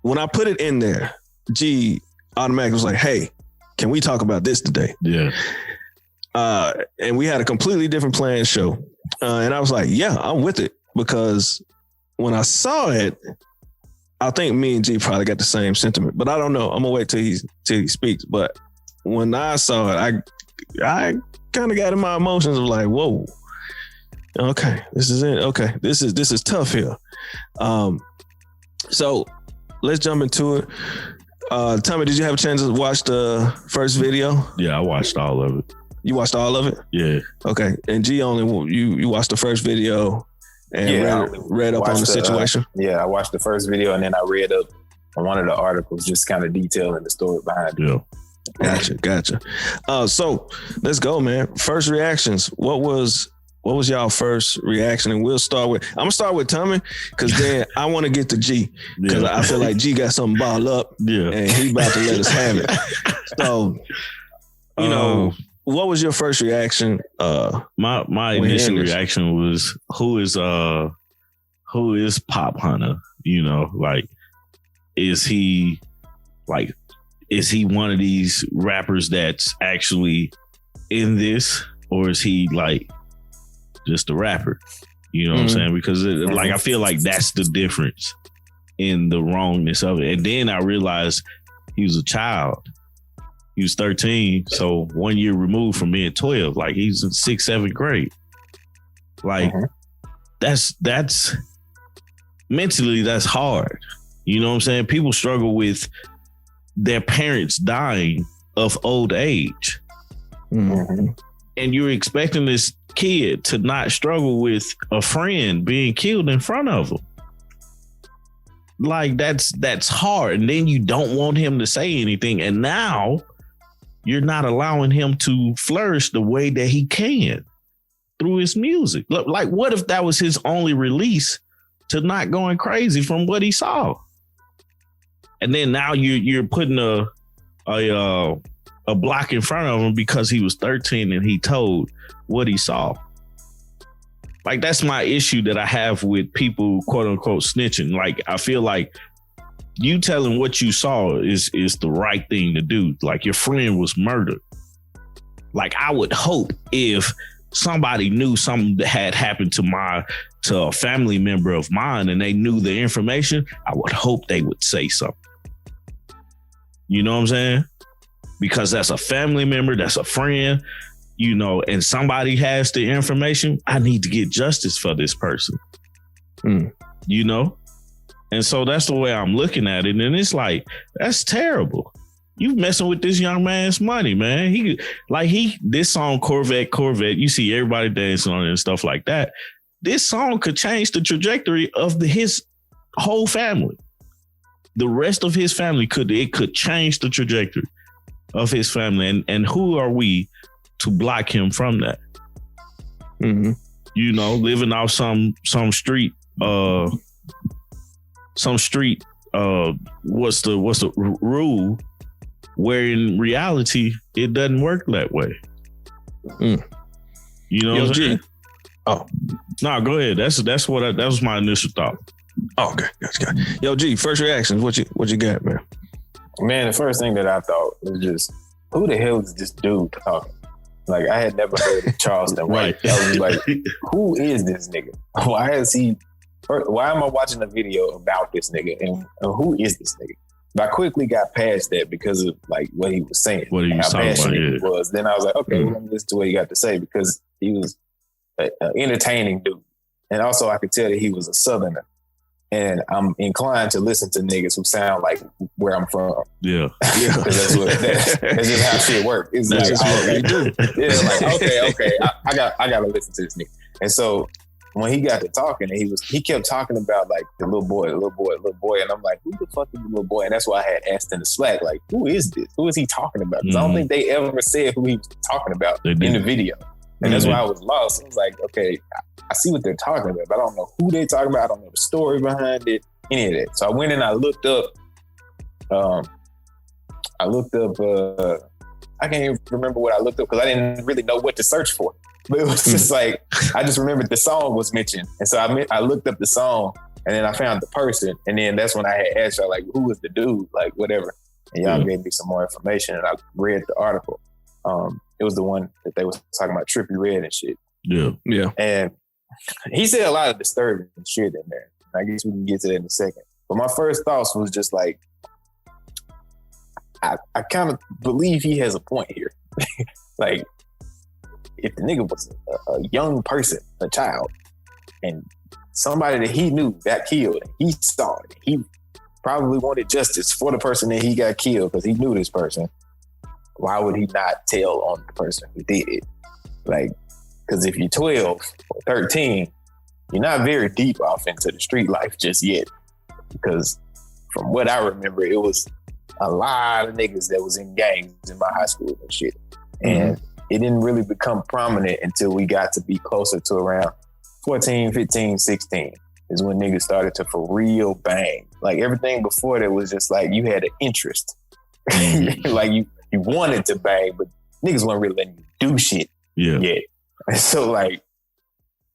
When I put it in there, G automatically was like, hey, can we talk about this today? Yeah. And we had a completely different planned show. And I was like, yeah, I'm with it. Because when I saw it, I think me and G probably got the same sentiment, but I don't know. I'm gonna wait till he speaks. But when I saw it, I kind of got in my emotions of like, whoa, okay, this is it. Okay, this is tough here. So let's jump into it. Tommy, did you have a chance to watch the first video? Yeah, I watched all of it. You watched all of it? Yeah. Okay, and G only you watched the first video. And read up on the situation. I watched the first video and then I read up on one of the articles, just kind of detailing the story behind it. Yeah. Gotcha. So let's go, man. First reactions. What was y'all first reaction? And I'm gonna start with Tommy because then I want to get to G because I feel like G got something balled up. Yeah. And he about to let us have it. So, you know. What was your first reaction? My initial reaction was who is Popp Hunna? You know, like is he one of these rappers that's actually in this, or is he like just a rapper? You know what I'm saying? Because I feel like that's the difference in the wrongness of it. And then I realized he was a child. He was 13, so 1 year removed from being 12. Like he's in 6th, 7th grade. Like that's mentally that's hard. You know what I'm saying? People struggle with their parents dying of old age. Mm-hmm. And you're expecting this kid to not struggle with a friend being killed in front of him. Like that's hard. And then you don't want him to say anything. And now you're not allowing him to flourish the way that he can through his music. Look, like, what if that was his only release to not going crazy from what he saw? And then now you're putting a block in front of him because he was 13 and he told what he saw. Like, that's my issue that I have with people, quote unquote, snitching. Like, I feel like you telling what you saw is the right thing to do. Like, your friend was murdered. Like, I would hope if somebody knew something that had happened to a family member of mine and they knew the information, I would hope they would say something. You know what I'm saying? Because that's a family member, that's a friend, you know, and somebody has the information. I need to get justice for this person. You know? And so that's the way I'm looking at it. And it's like, that's terrible. You messing with this young man's money, man. This song, Corvette, you see everybody dancing on it and stuff like that. This song could change the trajectory of his whole family. The rest of his family could change the trajectory of his family. And who are we to block him from that? Mm-hmm. You know, living off some street, what's the rule, where in reality it doesn't work that way. You know what I'm saying? Oh no, go ahead. That was my initial thought. Oh, okay, gotcha. Yo, G, first reactions. What you got, man? Man, the first thing that I thought was just, who the hell is this dude talking? Like, I had never heard of Charleston White. I was like, who is this nigga? Why am I watching a video about this nigga? And who is this nigga? But I quickly got past that because of like what he was saying. What he was talking about, he was. Then I was like, okay, well, let me listen to what he got to say, because he was an entertaining dude. And also I could tell that he was a Southerner. And I'm inclined to listen to niggas who sound like where I'm from. Yeah. Because that's just how shit works. It's like, okay, dude. Yeah, like, okay. I gotta listen to this nigga. And so when he got to talking, and he kept talking about like the little boy. And I'm like, who the fuck is the little boy? And that's why I had asked in the Slack, like, who is this? Who is he talking about? Because I don't think they ever said who he was talking about in the video. And that's why I was lost. I was like, okay, I see what they're talking about, but I don't know who they're talking about. I don't know the story behind it, any of that. So I went and I looked up, I can't even remember what I looked up because I didn't really know what to search for. But it was just like, I just remembered the song was mentioned. And so I looked up the song, and then I found the person. And then that's when I had asked y'all, like, who was the dude? Like, whatever. And y'all gave me some more information, and I read the article. It was the one that they was talking about Trippie Redd and shit. Yeah. And he said a lot of disturbing shit in there. I guess we can get to that in a second. But my first thoughts was just like, I kind of believe he has a point here. Like, if the nigga was a young person, a child, and somebody that he knew got killed, and he saw it, he probably wanted justice for the person that he got killed because he knew this person. Why would he not tell on the person who did it? Like, because if you're 12 or 13, you're not very deep off into the street life just yet. Because from what I remember, it was a lot of niggas that was in gangs in my high school and shit. And it didn't really become prominent until we got to be closer to around 14, 15, 16 is when niggas started to for real bang. Like, everything before that was just like you had an interest. Like you wanted to bang, but niggas weren't really letting you do shit yet. So like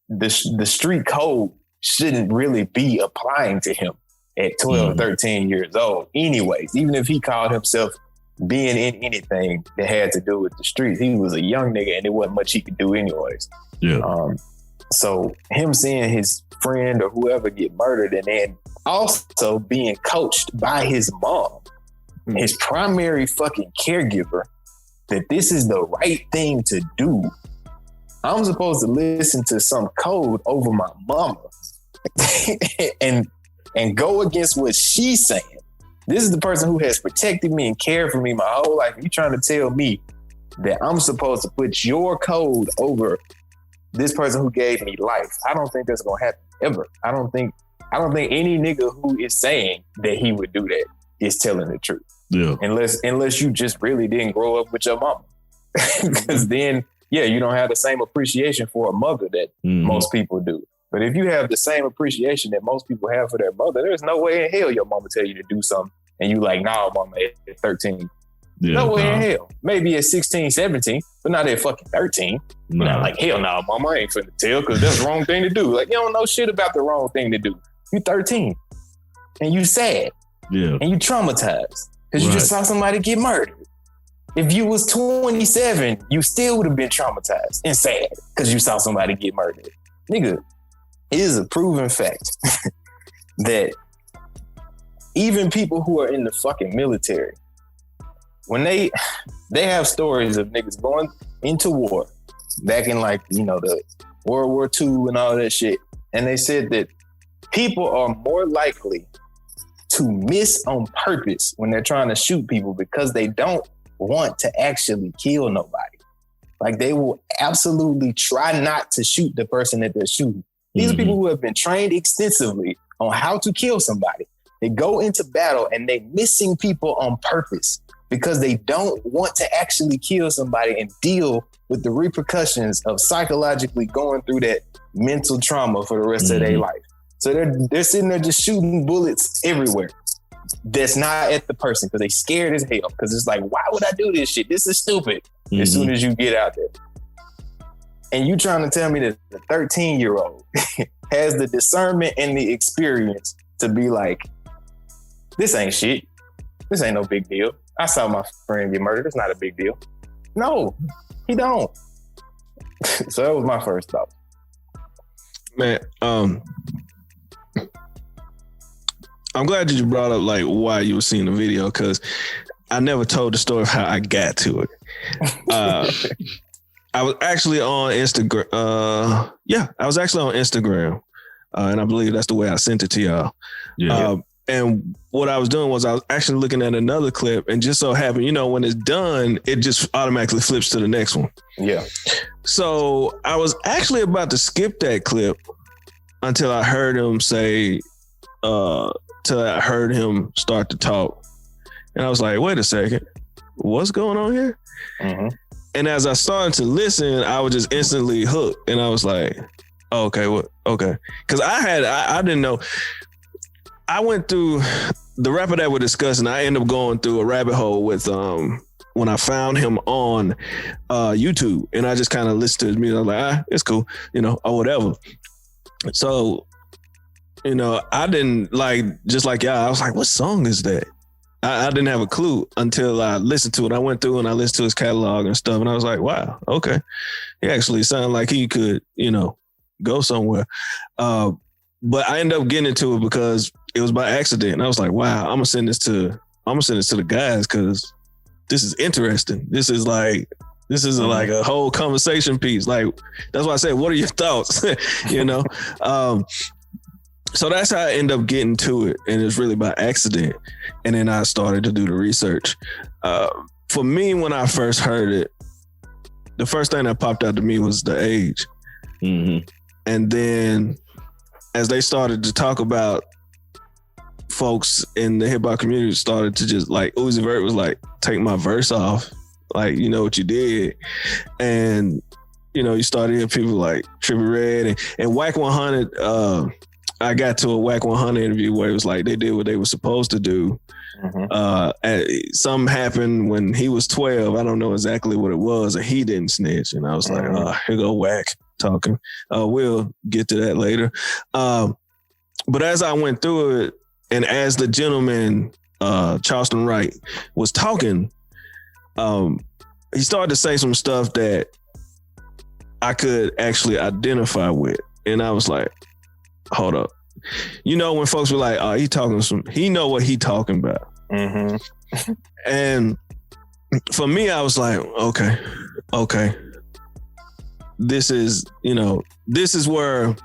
the street code shouldn't really be applying to him at 12, 13 years old anyways. Even if he called himself being in anything that had to do with the streets, he was a young nigga and there wasn't much he could do anyways. So him seeing his friend or whoever get murdered, and then also being coached by his mom, his primary fucking caregiver, that this is the right thing to do. I'm supposed to listen to some code over my mama and go against what she's saying. This is the person who has protected me and cared for me my whole life. You trying to tell me that I'm supposed to put your code over this person who gave me life? I don't think that's gonna happen ever. I don't think any nigga who is saying that he would do that is telling the truth. Yeah. Unless you just really didn't grow up with your mama. Because then, you don't have the same appreciation for a mother that most people do. But if you have the same appreciation that most people have for their mother, there's no way in hell your mama tell you to do something and you like, nah, mama, at 13. No way in hell. Maybe at 16, 17, but not at fucking 13. You're not like, hell no, mama, I ain't finna tell because that's the wrong thing to do. Like, you don't know shit about the wrong thing to do. You 13 and you sad and you traumatized because you just saw somebody get murdered. If you was 27, you still would have been traumatized and sad because you saw somebody get murdered. Nigga, it is a proven fact that even people who are in the fucking military, when they have stories of niggas going into war back in like, the World War II and all that shit. And they said that people are more likely to miss on purpose when they're trying to shoot people because they don't want to actually kill nobody. Like, they will absolutely try not to shoot the person that they're shooting. These are people who have been trained extensively on how to kill somebody. They go into battle and they missing people on purpose because they don't want to actually kill somebody and deal with the repercussions of psychologically going through that mental trauma for the rest of their life. So they're sitting there just shooting bullets everywhere. That's not at the person because they scared as hell. Because it's like, why would I do this shit? This is stupid. As soon as you get out there. And you trying to tell me that the 13-year-old has the discernment and the experience to be like, this ain't shit. This ain't no big deal. I saw my friend get murdered. It's not a big deal. No. He don't. So that was my first thought. Man, I'm glad that you brought up like why you were seeing the video, because I never told the story of how I got to it. I was actually on Instagram. I was actually on Instagram, and I believe that's the way I sent it to y'all. Yeah. And what I was doing was I was actually looking at another clip, and just so happened, when it's done, it just automatically flips to the next one. Yeah. So I was actually about to skip that clip until I heard him say, till I heard him start to talk. And I was like, wait a second, what's going on here? Mm-hmm. And as I started to listen, I was just instantly hooked. And I was like, oh, okay, what? Okay. Because I didn't know. I went through the rapper that we're discussing. I ended up going through a rabbit hole with when I found him on YouTube, and I just kind of listened to his music. I was like, it's cool, or whatever. So, I didn't just like y'all. I was like, what song is that? I didn't have a clue until I listened to it. I went through and I listened to his catalog and stuff, and I was like, wow, okay. He actually sounded like he could, go somewhere. But I ended up getting into it because it was by accident. And I was like, wow, I'm gonna send this to the guys because this is interesting. This is like a whole conversation piece. Like, that's why I said, what are your thoughts? So that's how I ended up getting to it. And it's really by accident. And then I started to do the research. For me, when I first heard it, the first thing that popped out to me was the age. Mm-hmm. And then as they started to talk about, folks in the hip hop community started to just like, Uzi Vert was like, take my verse off. Like, you know what you did. And, you started hearing people like Trippie Redd and Wack 100. I got to a Wack 100 interview where it was like, they did what they were supposed to do. Mm-hmm. Something happened when he was 12. I don't know exactly what it was. And he didn't snitch. And I was like, here go Wack talking. We'll get to that later. But as I went through it, and as the gentleman, Charleston Wright, was talking, he started to say some stuff that I could actually identify with. And I was like, hold up. When folks were like, oh, he know what he talking about. Mm-hmm. And for me, I was like, okay. This is where,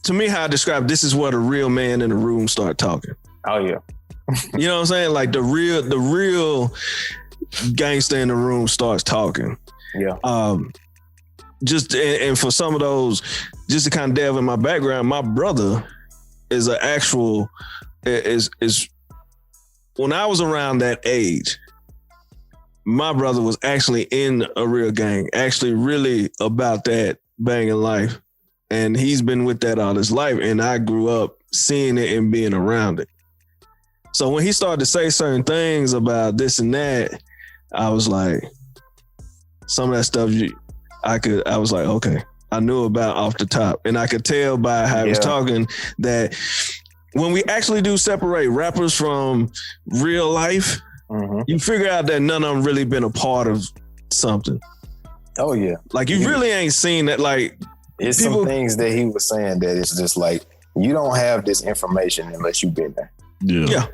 to me, how I describe this is where the real man in the room start talking. Oh yeah. You know what I'm saying? Like the real gangster in the room starts talking. Yeah. Just and for some of those, just to kind of delve in my background, my brother is an actual is when I was around that age, my brother was actually in a real gang, actually really about that banging life. And he's been with that all his life. And I grew up seeing it and being around it. So when he started to say certain things about this and that, I was like, some of that stuff I was like, okay, I knew about off the top. And I could tell by how he was talking that when we actually do separate rappers from real life, you figure out that none of them really been a part of something. Oh yeah. Like you really ain't seen that. Like, it's some things that he was saying that it's just like, you don't have this information unless you've been there. Yeah,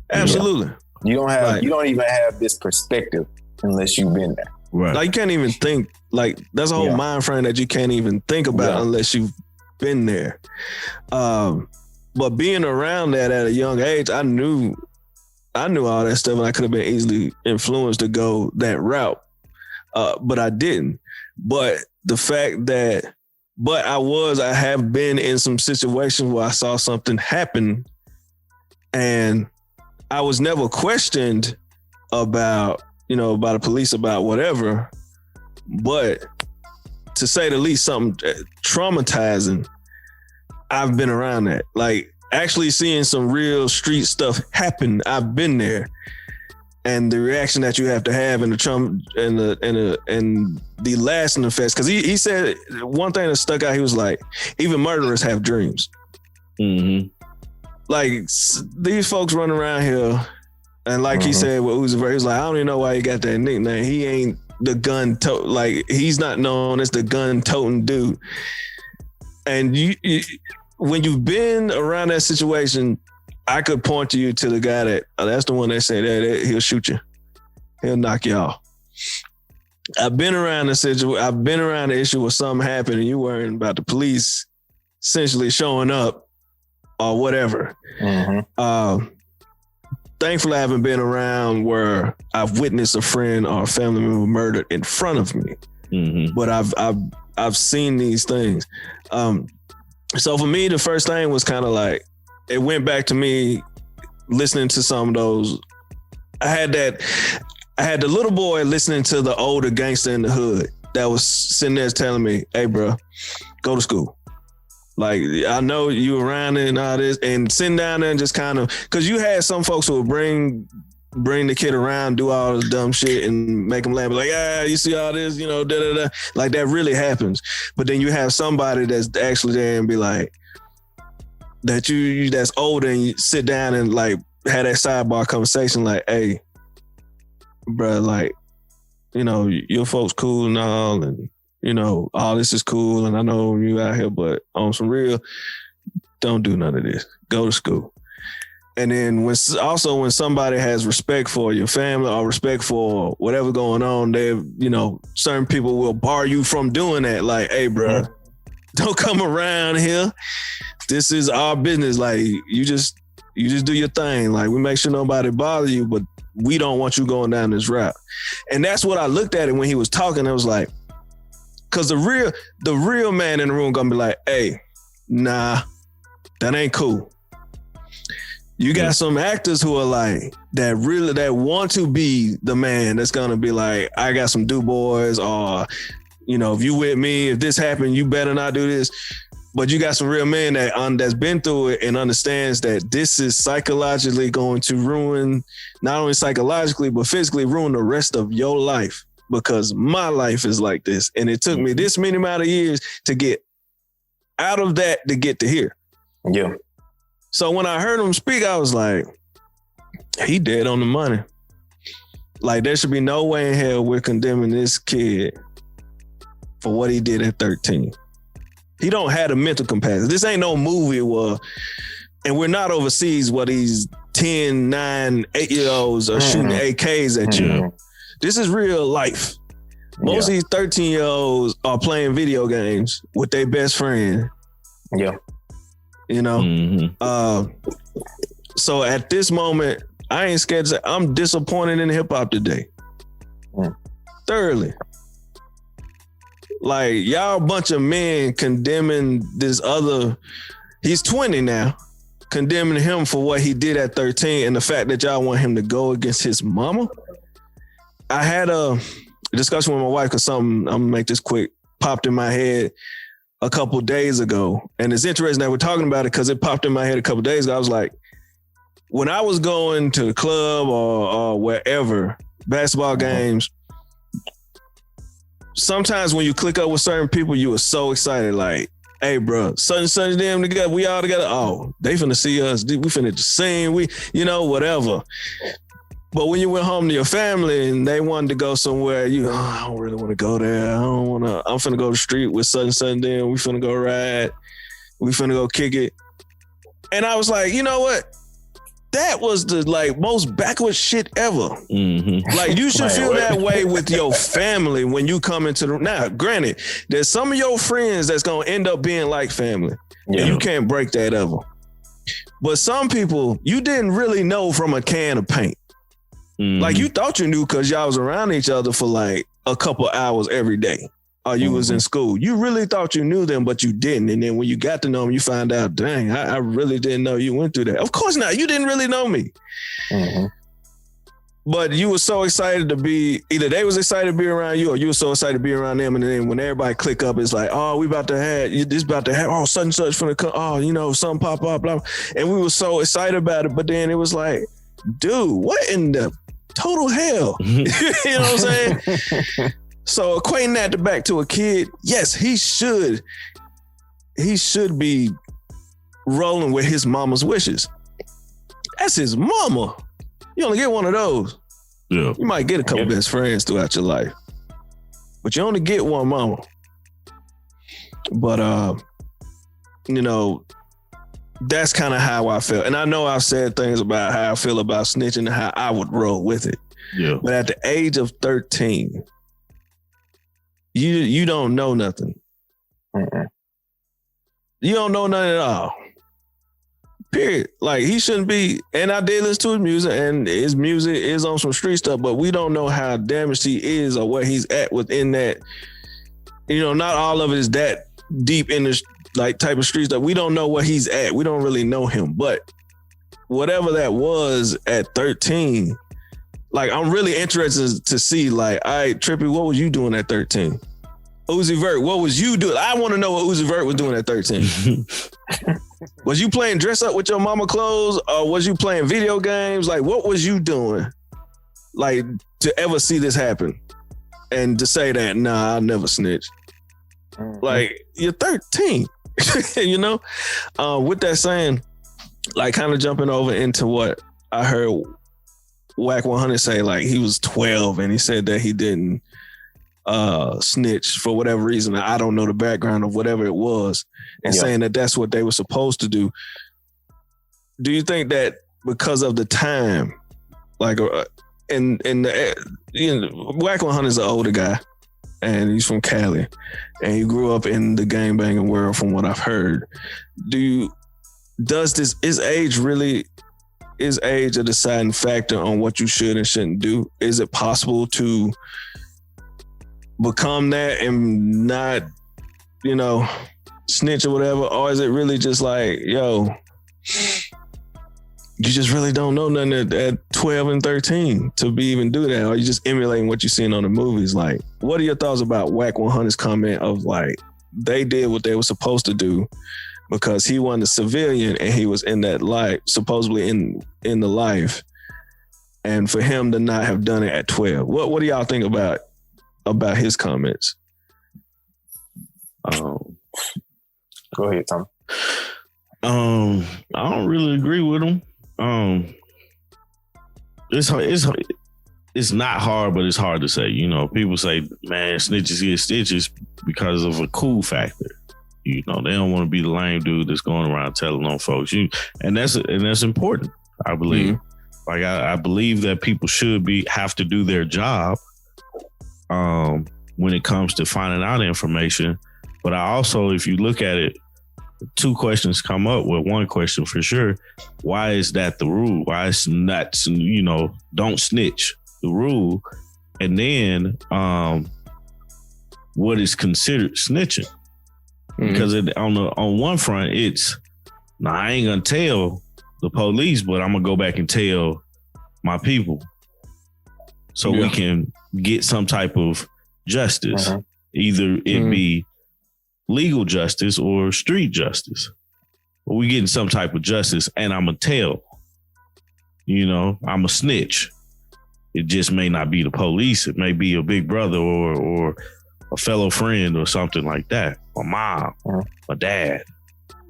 absolutely. You don't even have this perspective unless you've been there. Right. Like you can't even think, like that's a whole mind frame that you can't even think about unless you've been there. But being around that at a young age, I knew all that stuff and I could have been easily influenced to go that route. But I didn't. But the fact that I have been in some situations where I saw something happen and I was never questioned about the police, about whatever. But to say the least, something traumatizing, I've been around that. Like actually seeing some real street stuff happen, I've been there. And the reaction that you have to have and the trauma and the lasting effects. Because he said one thing that stuck out. He was like, even murderers have dreams. Mm-hmm. Like these folks running around here And like he said, well, Uzi Vert, he was like, I don't even know why he got that nickname. He ain't the gun like he's not known as the gun toting dude. And you, when you've been around that situation, I could point to you to the guy that's the one that said that he'll shoot you, he'll knock you off. I've been around the situation. I've been around the issue where something happened and you worrying about the police essentially showing up or whatever. Thankfully, I haven't been around where I've witnessed a friend or a family member murdered in front of me. But I've seen these things. So for me, the first thing was kind of like, it went back to me listening to some of those. I had the little boy listening to the older gangster in the hood that was sitting there telling me, hey, bro, go to school. Like, I know you around it and all this, and sitting down there and just kind of, because you had some folks who would bring the kid around, do all this dumb shit and make him laugh, like, you see all this, you know, da-da-da. Like, that really happens. But then you have somebody that's actually there and be like, that you that's older, and you sit down and like have that sidebar conversation like, hey, bro, like, you know, your folks cool and all, and you know, all this is cool, and I know you out here, but on some real, don't do none of this. Go to school. And then when somebody has respect for your family or respect for whatever going on, they, you know, certain people will bar you from doing that. Like, hey, bro, don't come around here. This is our business. Like, you just do your thing. Like, we make sure nobody bother you, but we don't want you going down this route. And that's what I looked at it when he was talking. I was like, because the real man in the room gonna be like, hey, nah, that ain't cool. You got some actors who are like, that want to be the man that's gonna be like, I got some boys, or, you know, if you with me, if this happened, you better not do this. But you got some real men that's been through it and understands that this is psychologically going to ruin, not only psychologically, but physically ruin the rest of your life, because my life is like this. And it took me this many amount of years to get out of that to get to here. Yeah. So when I heard him speak, I was like, he dead on the money. Like, there should be no way in hell we're condemning this kid for what he did at 13. He don't have a mental capacity. This ain't no movie where, and we're not overseas where these 10, 9, 8-year-olds are shooting AKs at you. This is real life. Most of these 13-year-olds are playing video games with their best friend. Yeah. You know? So at this moment, I ain't scared to say I'm disappointed in hip hop today. Thoroughly. Like, y'all a bunch of men condemning this other, he's 20 now, condemning him for what he did at 13 and the fact that y'all want him to go against his mama. I had a discussion with my wife because something, I'm gonna make this quick, popped in my head a couple days ago. And it's interesting that we're talking about it because it popped in my head a couple days ago. I was like, when I was going to the club or wherever, basketball games, sometimes when you click up with certain people, you were so excited, like, hey, bro, such them together, we all together. Oh, they finna see us. We finna sing, whatever. But when you went home to your family and they wanted to go somewhere, I don't really want to go there. I'm finna go to the street with such and such them. We finna go ride. We finna go kick it. And I was like, you know what? That was the most backward shit ever. Mm-hmm. Like, you should feel that way with your family when you come into the. Now, granted, there's some of your friends that's gonna end up being like family, and you can't break that ever. But some people you didn't really know from a can of paint. Mm-hmm. Like, you thought you knew because y'all was around each other for like a couple hours every day. Or you was in school. You really thought you knew them, but you didn't. And then when you got to know them, you find out, dang, I really didn't know you went through that. Of course not. You didn't really know me. Mm-hmm. But you were so excited to be, either they was excited to be around you or you were so excited to be around them. And then when everybody click up, it's like, oh, we about to have, oh, such and such from the, something pop up, blah, blah. And we were so excited about it. But then it was like, dude, what in the total hell? You know what I'm saying? So equating that back to a kid, yes, he should be rolling with his mama's wishes. That's his mama. You only get one of those. Yeah. You might get a couple best friends throughout your life, but you only get one mama. But you know, that's kind of how I felt. And I know I've said things about how I feel about snitching and how I would roll with it. Yeah. But at the age of 13, you don't know nothing. You don't know nothing at all. Period. Like, he shouldn't be. And I did listen to his music, and his music is on some street stuff, but we don't know how damaged he is or where he's at within that. You know, not all of it is that deep in the like type of street stuff. We don't know where he's at. We don't really know him. But whatever that was at 13, like, I'm really interested to see, like, all right, Trippy, what was you doing at 13? Uzi Vert, what was you doing? I want to know what Uzi Vert was doing at 13. Was you playing dress up with your mama clothes, or was you playing video games? Like, what was you doing, like, to ever see this happen and to say that, nah, I'll never snitch? Like, you're 13, you know? With that saying, like, kind of jumping over into what I heard Wack 100 say, like, he was 12 and he said that he didn't snitch for whatever reason. I don't know the background of whatever it was, and saying that that's what they were supposed to do. Do you think that because of the time, like, in the, you know, Wack 100 is an older guy, and he's from Cali, and he grew up in the gangbanging world, from what I've heard. Is age a deciding factor on what you should and shouldn't do? Is it possible to become that and not, you know, snitch or whatever? Or is it really just like, yo, you just really don't know nothing at 12 and 13 to be even do that? Or you just emulating what you're seeing on the movies? Like, what are your thoughts about Wack 100's comment of, like, they did what they were supposed to do because he wasn't a civilian and he was in that life, supposedly in the life, and for him to not have done it at 12? What do y'all think about his comments? Go ahead, Tom. I don't really agree with him. It's not hard, but it's hard to say. You know, people say, man, snitches get stitches because of a cool factor. You know, they don't want to be the lame dude that's going around telling on folks. And that's important, I believe. Mm-hmm. Like, I believe that people should have to do their job when it comes to finding out information. But I also, if you look at it, two questions come up with one question for sure. Why is that the rule? Why is not, you know, don't snitch the rule? And then what is considered snitching? Mm-hmm. Because on one front, it's, I ain't gonna tell the police, but I'm gonna go back and tell my people so we can get some type of justice. Uh-huh. Either it be legal justice or street justice. But we getting some type of justice, and I'm gonna tell. You know, I'm a snitch. It just may not be the police. It may be a big brother or a fellow friend or something like that. My mom, my dad,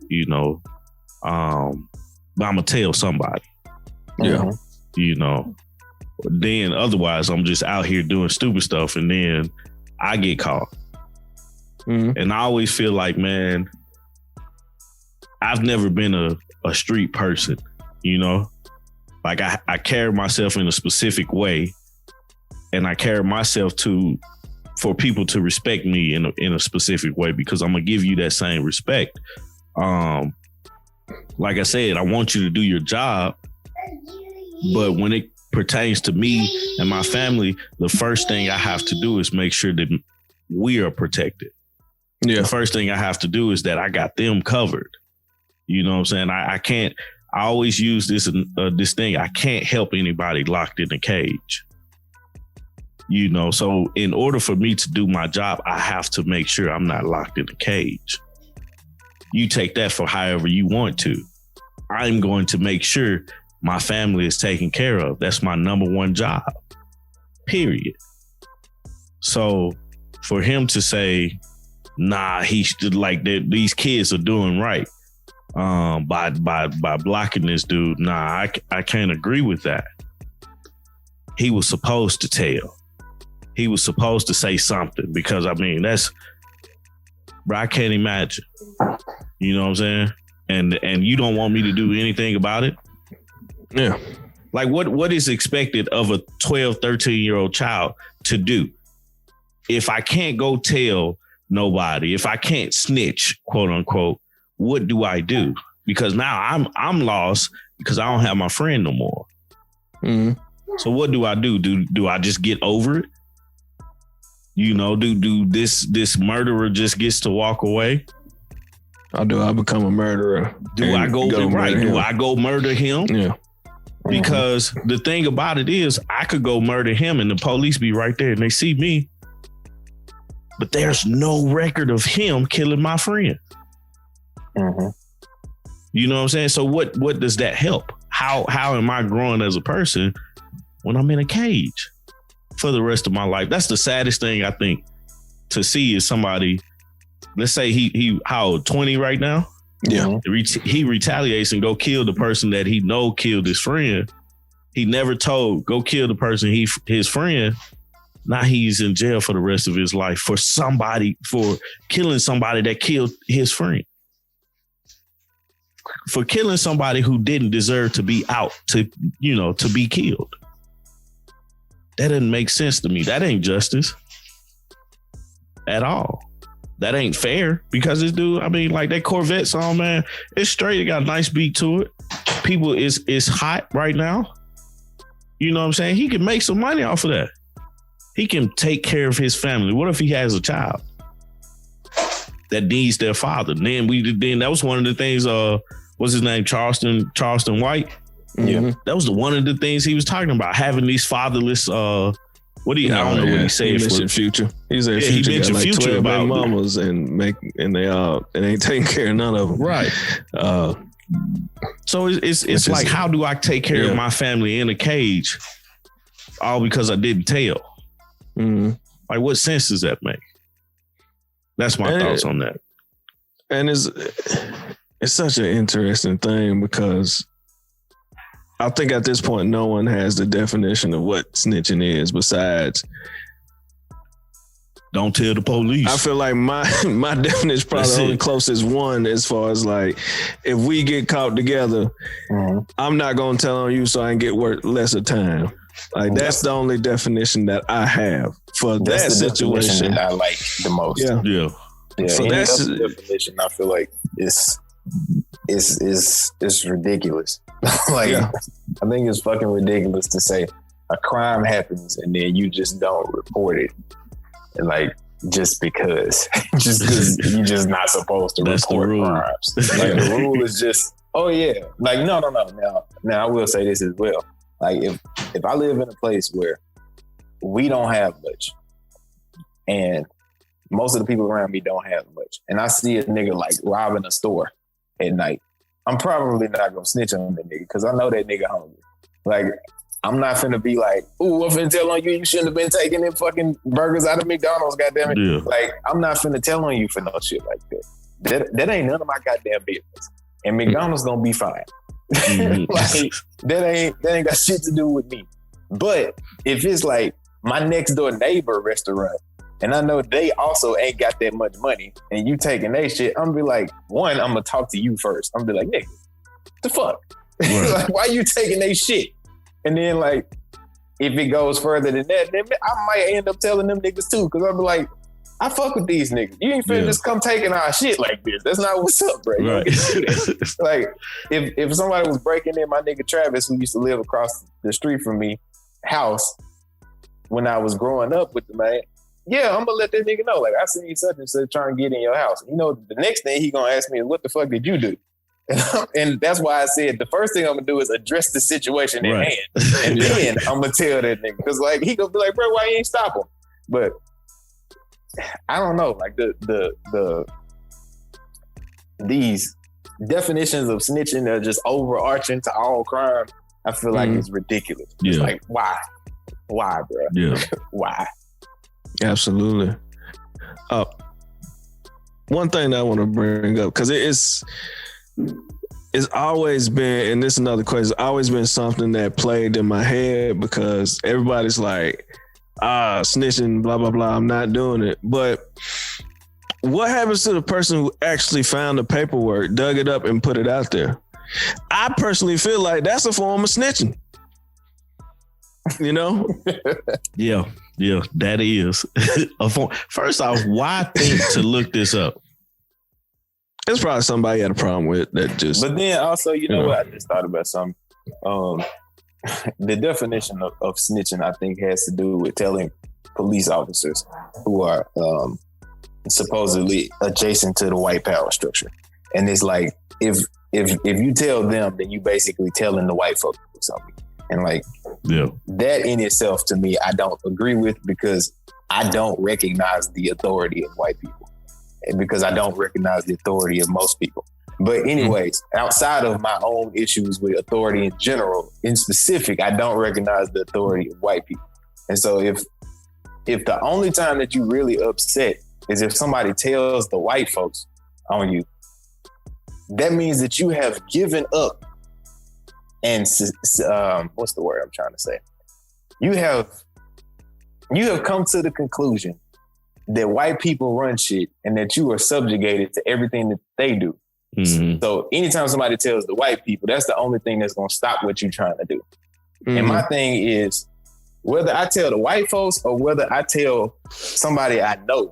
you know. But I'm gonna tell somebody. Yeah. You know. Then otherwise I'm just out here doing stupid stuff, and then I get caught. Mm-hmm. And I always feel like, man, I've never been a street person, you know? Like, I carry myself in a specific way, and I carry myself for people to respect me in a specific way, because I'm gonna give you that same respect. Like I said, I want you to do your job, but when it pertains to me and my family, the first thing I have to do is make sure that we are protected. Yeah. The first thing I have to do is that I got them covered. You know what I'm saying? I always use this thing. I can't help anybody locked in a cage. You know, so in order for me to do my job, I have to make sure I'm not locked in a cage. You take that for however you want to. I'm going to make sure my family is taken care of. That's my number one job, period. So for him to say, nah, he should, like, these kids are doing right by blocking this dude, nah, I can't agree with that. he was supposed to tell. He was supposed to say something because bro, I can't imagine. You know what I'm saying? And you don't want me to do anything about it? Yeah. Like what is expected of a 12, 13-year-old child to do? If I can't go tell nobody, if I can't snitch, quote unquote, what do I do? Because now I'm lost because I don't have my friend no more. Mm-hmm. So what do I do? Do I just get over it? You know, do this murderer just gets to walk away? Or do I become a murderer? Do I go right? Do I go murder him? Yeah. Because the thing about it is, I could go murder him and the police be right there and they see me. But there's no record of him killing my friend. Mm-hmm. You know what I'm saying? So what does that help? How am I growing as a person when I'm in a cage for the rest of my life? That's the saddest thing I think to see is somebody, let's say he how old, 20 right now? Yeah. He retaliates and go kill the person that he know killed his friend. He never told, go kill the person his friend. Now he's in jail for the rest of his life for killing somebody that killed his friend. For killing somebody who didn't deserve to be out to be killed. That doesn't make sense to me. That ain't justice at all. That ain't fair because this dude, like that Corvette song, man, it's straight. It got a nice beat to it. People it's hot right now. You know what I'm saying? He can make some money off of that. He can take care of his family. What if he has a child that needs their father? Then that was one of the things, what's his name? Charleston White. Yeah. That was one of the things he was talking about, having these fatherless, I don't know what he said. He mentioned Future. He said he Future mentioned got like Future 12 about mamas and they ain't taking care of none of them. Right. So it's like, how do I take care of my family in a cage? All because I didn't tell. Mm-hmm. Like, what sense does that make? That's my thoughts on that. And it's such an interesting thing because I think at this point, no one has the definition of what snitching is besides don't tell the police. I feel like my definition is probably the only closest one as far as like, if we get caught together, I'm not going to tell on you so I can get less of time. Like that's the only definition that I have for that situation that I like the most. Yeah. So that's the definition I feel like is ridiculous. Like I think it's fucking ridiculous to say a crime happens and then you just don't report it. And like just because you're just not supposed to report crimes. Like the rule is just, oh yeah. Like no. Now I will say this as well. Like if I live in a place where we don't have much and most of the people around me don't have much, and I see a nigga like robbing a store at night, I'm probably not gonna snitch on that nigga because I know that nigga hungry. Like I'm not finna be like, ooh, I'm finna tell on you shouldn't have been taking them fucking burgers out of McDonald's, goddammit. Yeah. Like I'm not finna tell on you for no shit like that. That ain't none of my goddamn business. And McDonald's gonna be fine. Like that ain't got shit to do with me. But if it's like my next door neighbor restaurant and I know they also ain't got that much money and you taking their shit, I'm gonna be like, one, I'm gonna talk to you first. I'm gonna be like, nigga, the fuck? Right. Like, why you taking their shit? And then like, if it goes further than that, then I might end up telling them niggas too. Cause I'll be like, I fuck with these niggas. You ain't finna just come taking our shit like this. That's not what's up, bro. Right. Like, if somebody was breaking in my nigga Travis, who used to live across the street from me, house, when I was growing up with the man, yeah, I'm gonna let that nigga know. Like, I seen such and such trying to get in your house. You know, the next thing he gonna ask me is, what the fuck did you do? And that's why I said the first thing I'm gonna do is address the situation at hand. And then I'm gonna tell that nigga. Cause like, he gonna be like, bro, why you ain't stop him? But I don't know, like these definitions of snitching are just overarching to all crime. I feel like it's ridiculous. It's like, why, bro? Yeah, why? Absolutely. One thing that I want to bring up because it's always been, and this is another question, it's always been something that played in my head because everybody's like, snitching, blah, blah, blah, I'm not doing it. But what happens to the person who actually found the paperwork, dug it up, and put it out there? I personally feel like that's a form of snitching. You know? Yeah, that is a form. First off, why think to look this up? It's probably somebody had a problem with that. Just, but then also, you know what? I just thought about something. The definition of snitching, I think, has to do with telling police officers who are supposedly adjacent to the white power structure, and it's like if you tell them, then you basically telling the white folks something, and like that in itself, to me, I don't agree with because I don't recognize the authority of white people. Because I don't recognize the authority of most people. But anyways, outside of my own issues with authority in general, in specific, I don't recognize the authority of white people. And so if the only time that you really upset is if somebody tells the white folks on you, that means that you have given up and what's the word I'm trying to say? You have come to the conclusion that white people run shit and that you are subjugated to everything that they do. Mm-hmm. So anytime somebody tells the white people, that's the only thing that's going to stop what you're trying to do. Mm-hmm. And my thing is, whether I tell the white folks or whether I tell somebody I know,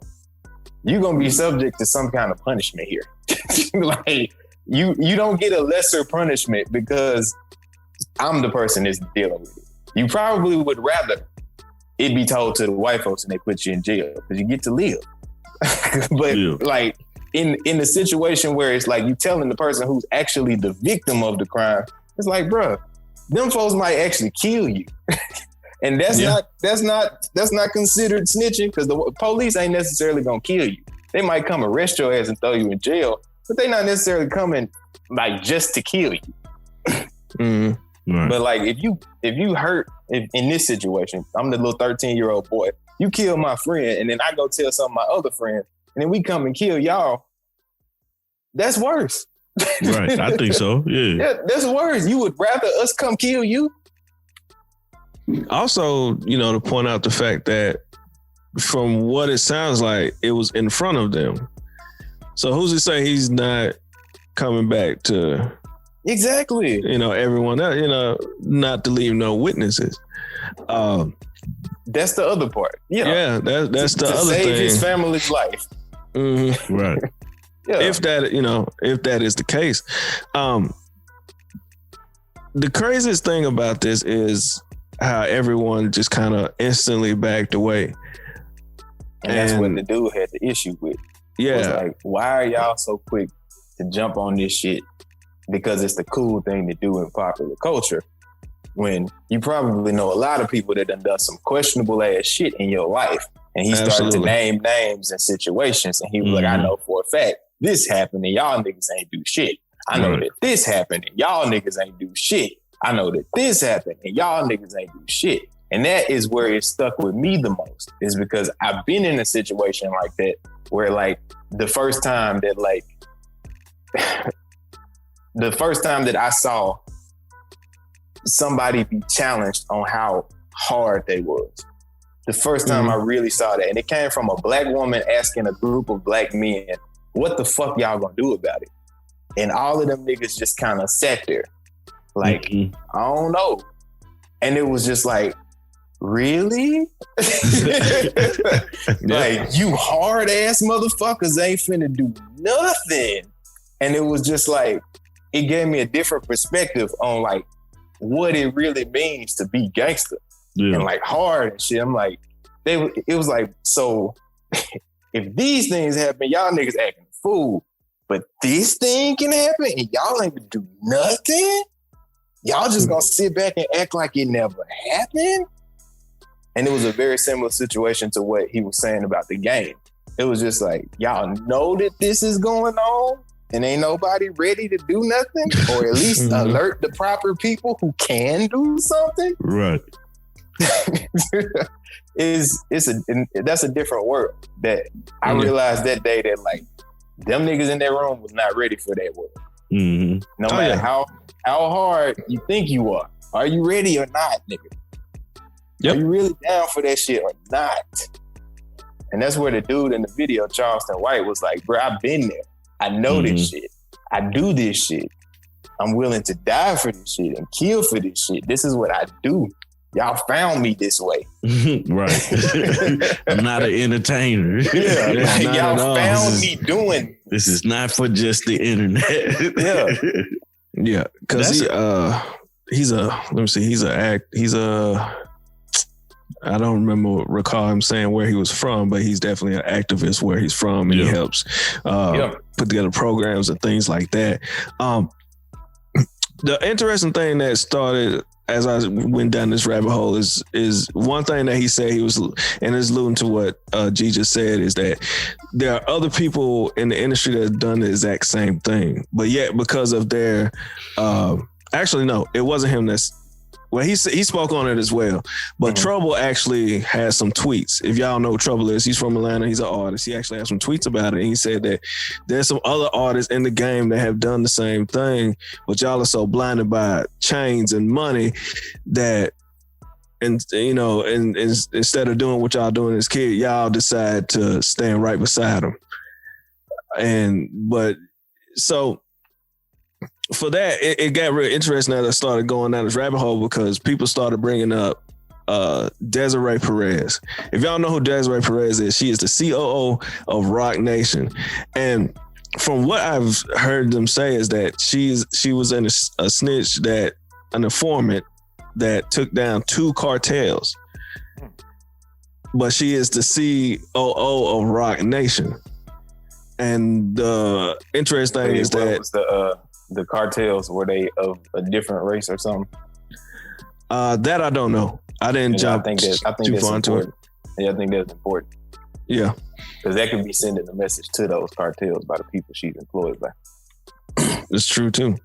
you're going to be subject to some kind of punishment here. Like you don't get a lesser punishment because I'm the person that's dealing with it. You probably would rather it be told to the white folks and they put you in jail because you get to live. But like in the situation where it's like you telling the person who's actually the victim of the crime, it's like, bro, them folks might actually kill you. And that's not considered snitching because the police ain't necessarily gonna kill you. They might come arrest your ass and throw you in jail, but they not necessarily coming like just to kill you. Mm-hmm. Right. But like if you hurt in this situation, I'm the little 13-year-old boy. You kill my friend, and then I go tell some of my other friends, and then we come and kill y'all. That's worse. Right, I think so. Yeah, that's worse. You would rather us come kill you. Also, to point out the fact that from what it sounds like, it was in front of them. So who's to say he's not coming back to? Exactly. Everyone else, not to leave no witnesses. That's the other part. Yeah, that's the other thing. To save his family's life. Mm-hmm. Right. Yeah. If that is the case. The craziest thing about this is how everyone just kind of instantly backed away. And that's what the dude had the issue with. Yeah. It was like, why are y'all so quick to jump on this shit? Because it's the cool thing to do in popular culture. When you probably know a lot of people that done some questionable ass shit in your life. And he started to name names and situations. And he was like, I know for a fact this happened and y'all niggas ain't do shit. I know that this happened and y'all niggas ain't do shit. I know that this happened and y'all niggas ain't do shit. And that is where it stuck with me the most, is because I've been in a situation like that where like the first time that I saw somebody be challenged on how hard they was. The first time I really saw that. And it came from a black woman asking a group of black men, what the fuck y'all gonna do about it? And all of them niggas just kind of sat there like, I don't know. And it was just like, really? Like, you hard ass motherfuckers ain't finna do nothing. And it was just like, it gave me a different perspective on like what it really means to be gangster and like hard and shit. I'm like, it was like, so if these things happen, y'all niggas acting a fool, but this thing can happen and y'all ain't gonna do nothing? Y'all just gonna sit back and act like it never happened? And it was a very similar situation to what he was saying about the game. It was just like, y'all know that this is going on and ain't nobody ready to do nothing, or at least alert the proper people who can do something. Right. That's a different world that I realized that day that like them niggas in that room was not ready for that world. Mm-hmm. No matter how hard you think you are you ready or not, nigga? Yep. Are you really down for that shit or not? And that's where the dude in the video, Charleston White, was like, bro, I've been there. I know this shit. I do this shit. I'm willing to die for this shit and kill for this shit. This is what I do. Y'all found me this way. Right. I'm not an entertainer. Yeah, like, y'all found me doing this is not for just the internet. Yeah. Yeah, because I don't recall him saying where he was from, but he's definitely an activist where he's from, and he helps put together programs and things like that. The interesting thing that started as I went down this rabbit hole is one thing that he said he was, and it's alluding to what G just said, is that there are other people in the industry that have done the exact same thing, but yet because of their, actually no, it wasn't him well, he spoke on it as well, but Trouble actually has some tweets. If y'all know who Trouble is, he's from Atlanta. He's an artist. He actually has some tweets about it. And he said that there's some other artists in the game that have done the same thing, but y'all are so blinded by chains and money that, and instead of doing what y'all doing as kid, y'all decide to stand right beside them. So for that, it got really interesting as I started going down this rabbit hole, because people started bringing up Desiree Perez. If y'all know who Desiree Perez is, she is the COO of Rock Nation. And from what I've heard them say is that she was in a snitch, that an informant that took down 2 cartels. But she is the COO of Rock Nation. And the interesting thing is that the cartels, were they of a different race or something? That I don't know. I didn't jump too far into it. Yeah, I think that's important. Yeah. Because that could be sending a message to those cartels by the people she's employed by. It's true too.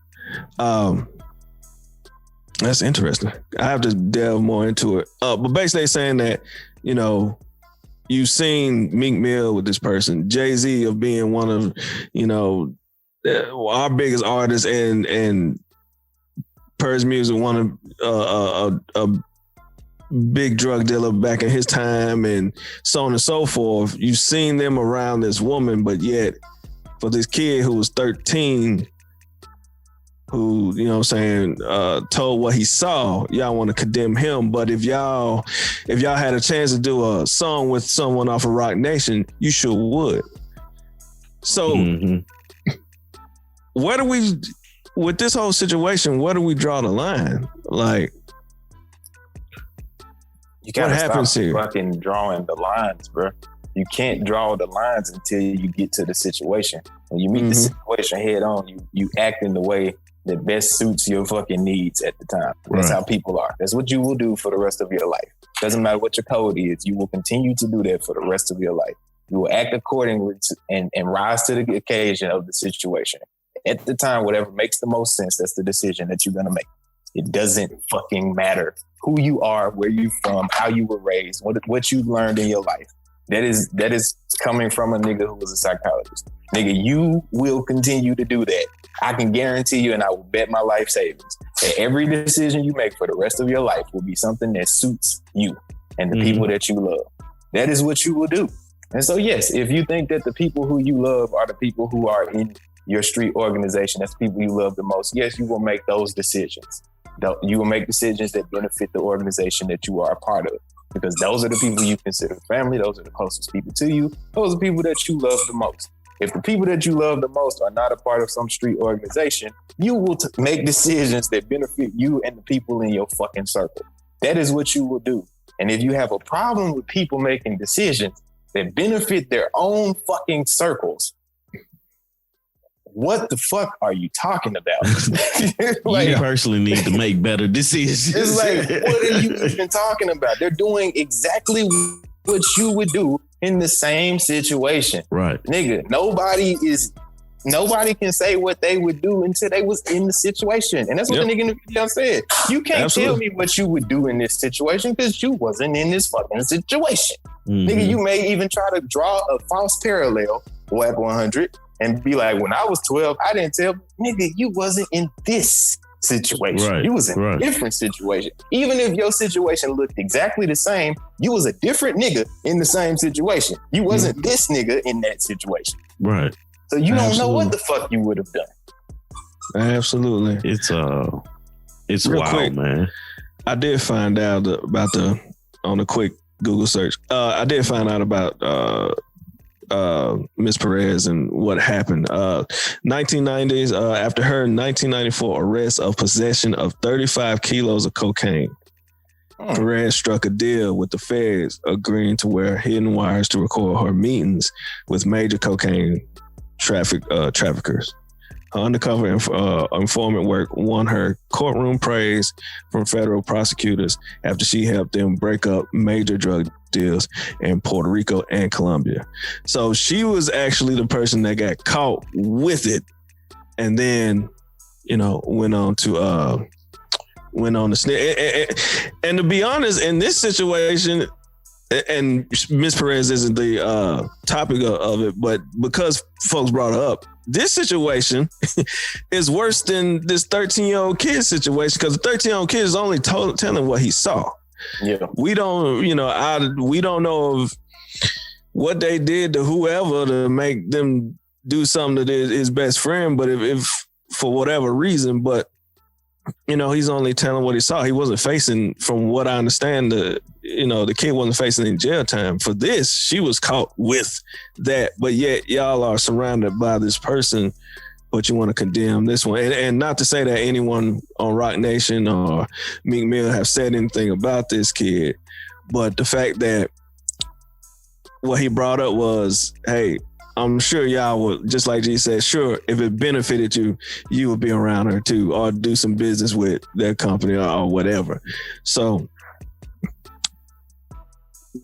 That's interesting. I have to delve more into it. But basically they're saying that, you've seen Meek Mill with this person, Jay-Z of being one of, our biggest artists, and Purge Music, one of a big drug dealer back in his time, and so on and so forth. You've seen them around this woman, but yet for this kid who was 13, who, told what he saw, y'all want to condemn him. But if y'all had a chance to do a song with someone off of Rock Nation, you sure would. So where do we, with this whole situation, where do we draw the line? Like, you gotta stop fucking drawing the lines, bro. You can't draw the lines until you get to the situation. When you meet the situation head on, you act in the way that best suits your fucking needs at the time. That's how people are. That's what you will do for the rest of your life. Doesn't matter what your code is. You will continue to do that for the rest of your life. You will act accordingly and rise to the occasion of the situation. At the time, whatever makes the most sense, that's the decision that you're going to make. It doesn't fucking matter who you are, where you're from, how you were raised, what you've learned in your life. That is coming from a nigga who was a psychologist. Nigga, you will continue to do that. I can guarantee you, and I will bet my life savings, that every decision you make for the rest of your life will be something that suits you and the people that you love. That is what you will do. And so, yes, if you think that the people who you love are the people who are in your street organization, that's the people you love the most, yes, you will make those decisions. You will make decisions that benefit the organization that you are a part of, because those are the people you consider family. Those are the closest people to you. Those are the people that you love the most. If the people that you love the most are not a part of some street organization, you will make decisions that benefit you and the people in your fucking circle. That is what you will do. And if you have a problem with people making decisions that benefit their own fucking circles, what the fuck are you talking about? Like, you personally need to make better decisions. It's like, what are you even talking about? They're doing exactly what you would do in the same situation. Right. Nigga, nobody can say what they would do until they was in the situation. And that's what the nigga in the video said. You can't tell me what you would do in this situation because you wasn't in this fucking situation. Nigga, you may even try to draw a false parallel, WAP 100, and be like, when I was 12, I didn't tell, nigga, you wasn't in this situation. Right, you was in a different situation. Even if your situation looked exactly the same, you was a different nigga in the same situation. You wasn't this nigga in that situation. Right. So you don't know what the fuck you would have done. Absolutely. It's Real wild, quick, man. I did find out about on a quick Google search. I did find out about Miss Perez and what happened. 1990s, after her 1994 arrest of possession of 35 kilos of cocaine, Perez struck a deal with the feds, agreeing to wear hidden wires to record her meetings with major cocaine traffickers. Her undercover informant work won her courtroom praise from federal prosecutors after she helped them break up major drug deals in Puerto Rico and Colombia. So she was actually the person that got caught with it, and then, went on to snitch. And to be honest, in this situation, and Miss Perez isn't the topic of it, but because folks brought her up, this situation is worse than this 13-year-old kid situation, because the 13-year-old kid is only telling what he saw. Yeah, we don't, we don't know of what they did to whoever to make them do something to his best friend, but if for whatever reason, but he's only telling what he saw. He wasn't facing, from what I understand, the kid wasn't facing any jail time for this. She was caught with that, but yet y'all are surrounded by this person, but you want to condemn this one. And not to say that anyone on Rock Nation or Meek Mill have said anything about this kid, but the fact that what he brought up was, hey, I'm sure y'all would, just like G said, sure, if it benefited you, you would be around her too, or do some business with their company or whatever. So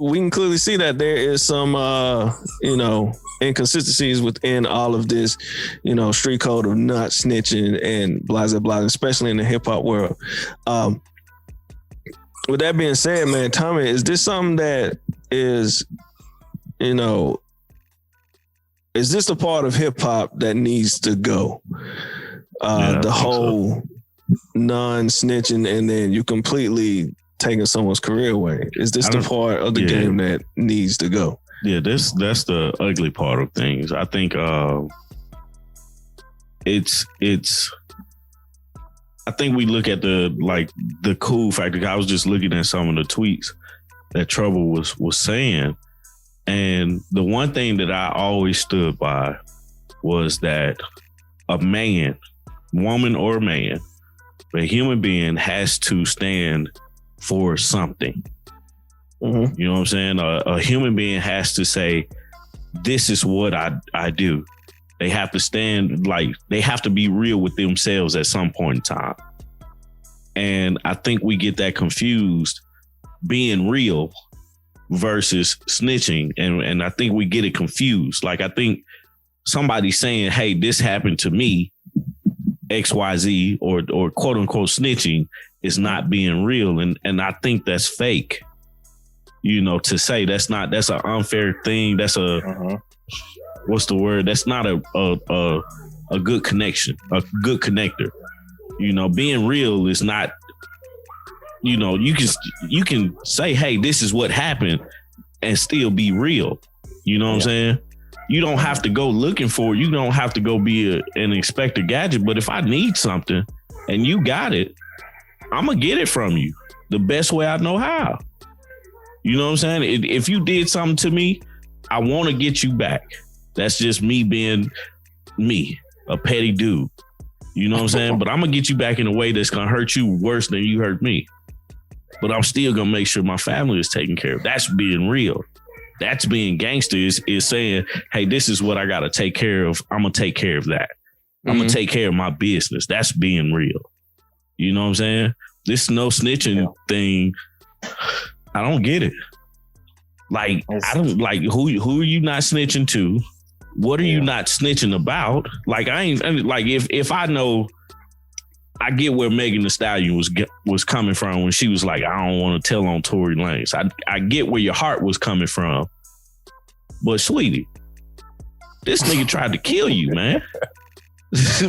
we can clearly see that there is some, inconsistencies within all of this, street code of not snitching and blah, blah, blah, especially in the hip hop world. With that being said, man, Tommy, is this something that is, is this the part of hip hop that needs to go? The whole non-snitching, and then you completely taking someone's career away. Is this the part of the game that needs to go? Yeah, that's the ugly part of things. I think it's. I think we look at the cool factor. I was just looking at some of the tweets that Trouble was saying. And the one thing that I always stood by was that a man, woman or man, a human being has to stand for something. Mm-hmm. You know what I'm saying? A human being has to say, this is what I do. They have to stand, they have to be real with themselves at some point in time. And I think we get that confused, being real versus snitching, and I think we get it confused. I think somebody saying, hey, this happened to me, XYZ, or quote unquote snitching, is not being real, and I think that's fake. To say that's an unfair thing, that's what's the word, that's not a good connection, a good connector. Being real is not, you can say, hey, this is what happened, and still be real. You know what I'm saying? You don't have to go looking for it. You don't have to go be an Inspector Gadget. But if I need something and you got it, I'm going to get it from you the best way I know how. You know what I'm saying? If you did something to me, I want to get you back. That's just me being me, a petty dude. You know what I'm saying? But I'm going to get you back in a way that's going to hurt you worse than you hurt me. But I'm still going to make sure my family is taken care of. That's being real. That's being gangster, is saying, hey, this is what I got to take care of. I'm going to take care of that. I'm going to take care of my business. That's being real. You know what I'm saying? This no snitching thing, I don't get it. I don't who are you not snitching to? What are you not snitching about? If I know, I get where Megan Thee Stallion was coming from when she was like, I don't want to tell on Tory Lanez. I get where your heart was coming from. But sweetie, This nigga tried to kill you, man.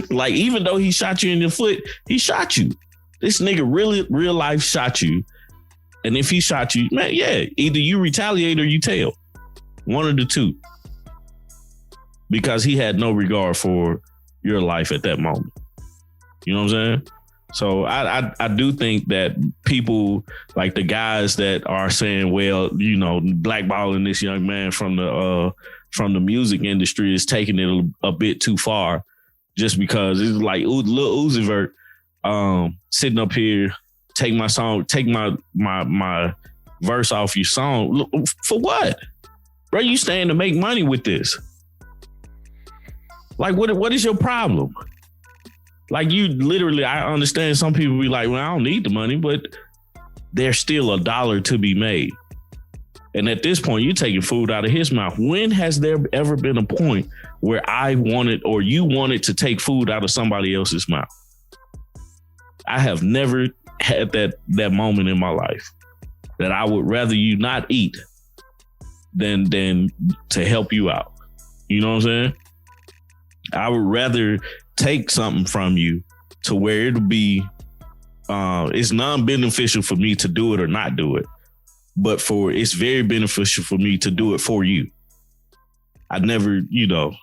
Like, even though he shot you in the foot, he shot you. This nigga really, real life shot you. And if he shot you, man, yeah, either you retaliate or you tell. One of the two. Because he had no regard for your life at that moment. You know what I'm saying? So I do think that people, like the guys that are saying, well, you know, blackballing this young man from the music industry is taking it a bit too far, just because it's like Lil Uzi Vert sitting up here, take my song, take my verse off your song. For what? Bro, you staying to make money with this. Like, what is your problem? Like, you literally, I understand some people be like, well, I don't need the money, but there's still a dollar to be made. And at this point, you're taking food out of his mouth. When has there ever been a point where I wanted or you wanted to take food out of somebody else's mouth? I have never had that moment in my life that I would rather you not eat than to help you out. You know what I'm saying? I would rather take something from you to where it'll be, it's non-beneficial for me to do it or not do it. But it's very beneficial for me to do it for you. I never, you know,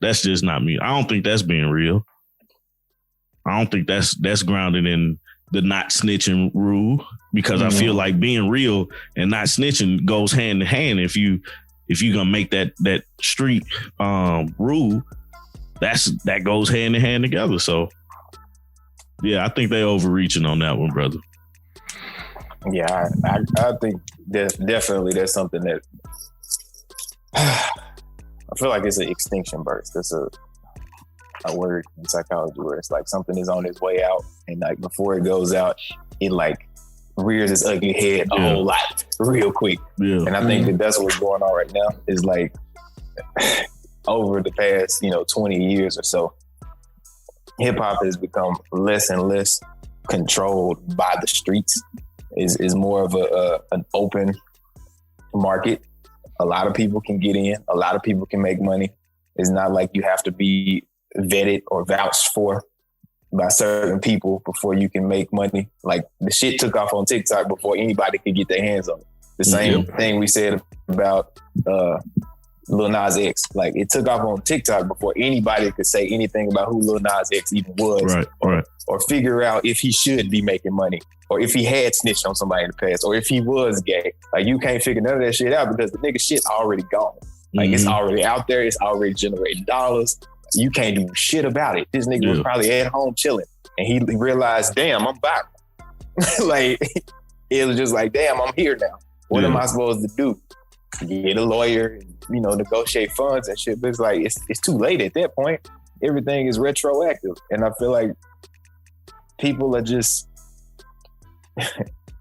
that's just not me. I don't think that's being real. I don't think that's grounded in the not snitching rule, because I feel like being real and not snitching goes hand in hand. If you're gonna make that street rule, that goes hand in hand together. So yeah, I think they overreaching on that one, brother. Yeah, I think there's something that I feel like it's an extinction burst. It's a word in psychology where it's like something is on its way out, and like before it goes out, it like rears its ugly head a whole lot real quick. Yeah. And I think that's what's going on right now is like over the past, 20 years or so, hip hop has become less and less controlled by the streets. Is more of an open market. A lot of people can get in. A lot of people can make money. It's not like you have to be vetted or vouched for by certain people before you can make money. Like the shit took off on TikTok before anybody could get their hands on it. The same thing we said about Lil Nas X. Like it took off on TikTok before anybody could say anything about who Lil Nas X even was, or figure out if he should be making money, or if he had snitched on somebody in the past, or if he was gay. Like you can't figure none of that shit out because the nigga shit already gone. Like it's already out there. It's already generating dollars. You can't do shit about it. This nigga was probably at home chilling, and he realized, damn, I'm back. Like it was just like, damn, I'm here now. What am I supposed to do? Get a lawyer, negotiate funds and shit. But it's like it's too late at that point. Everything is retroactive, and I feel like people are just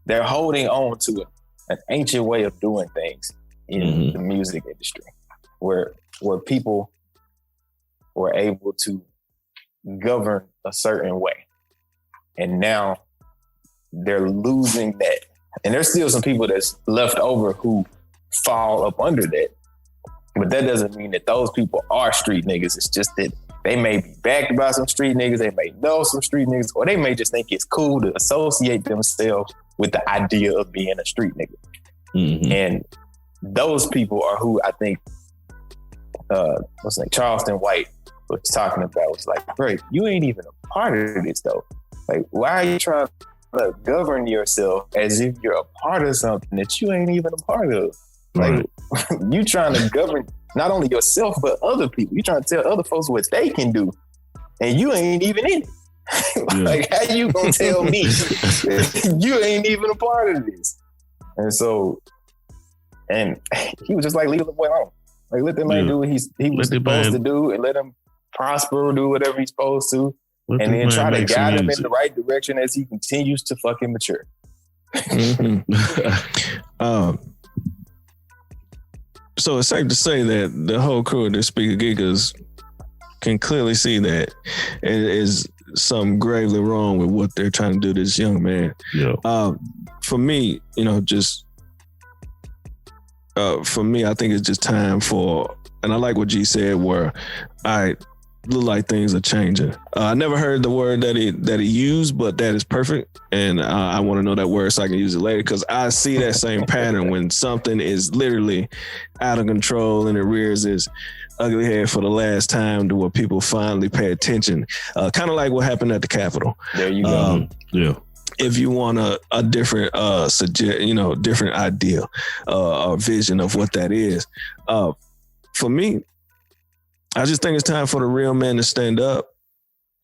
they're holding on to an ancient way of doing things in the music industry, where people were able to govern a certain way, and now they're losing that. And there's still some people that's left over who fall up under that. But that doesn't mean that those people are street niggas. It's just that they may be backed by some street niggas, they may know some street niggas, or they may just think it's cool to associate themselves with the idea of being a street nigga. And those people are who I think Charleston White was talking about. Was like, bro, you ain't even a part of this though. Like, why are you trying to govern yourself as if you're a part of something that you ain't even a part of? Like, you trying to govern not only yourself, but other people. You trying to tell other folks what they can do, and you ain't even in it. Like, how you gonna tell me you ain't even a part of this? And so, and he was just like, leave the boy alone. Like, let the man do what he was supposed to do, and let him prosper, do whatever he's supposed to, and then try to guide him in the right direction as he continues to fucking mature. So it's safe to say that the whole crew of the Speaker Gigas can clearly see that it is something gravely wrong with what they're trying to do to this young man. For me, I think it's just time for and I like what G said, where I look like things are changing. I never heard the word that he used, but that is perfect, and I want to know that word so I can use it later, because I see that same pattern when something is literally out of control and it rears its ugly head for the last time to where people finally pay attention. Kind of like what happened at the Capitol. There you go. Yeah. If you want a different different idea or vision of what that is, for me, I just think it's time for the real men to stand up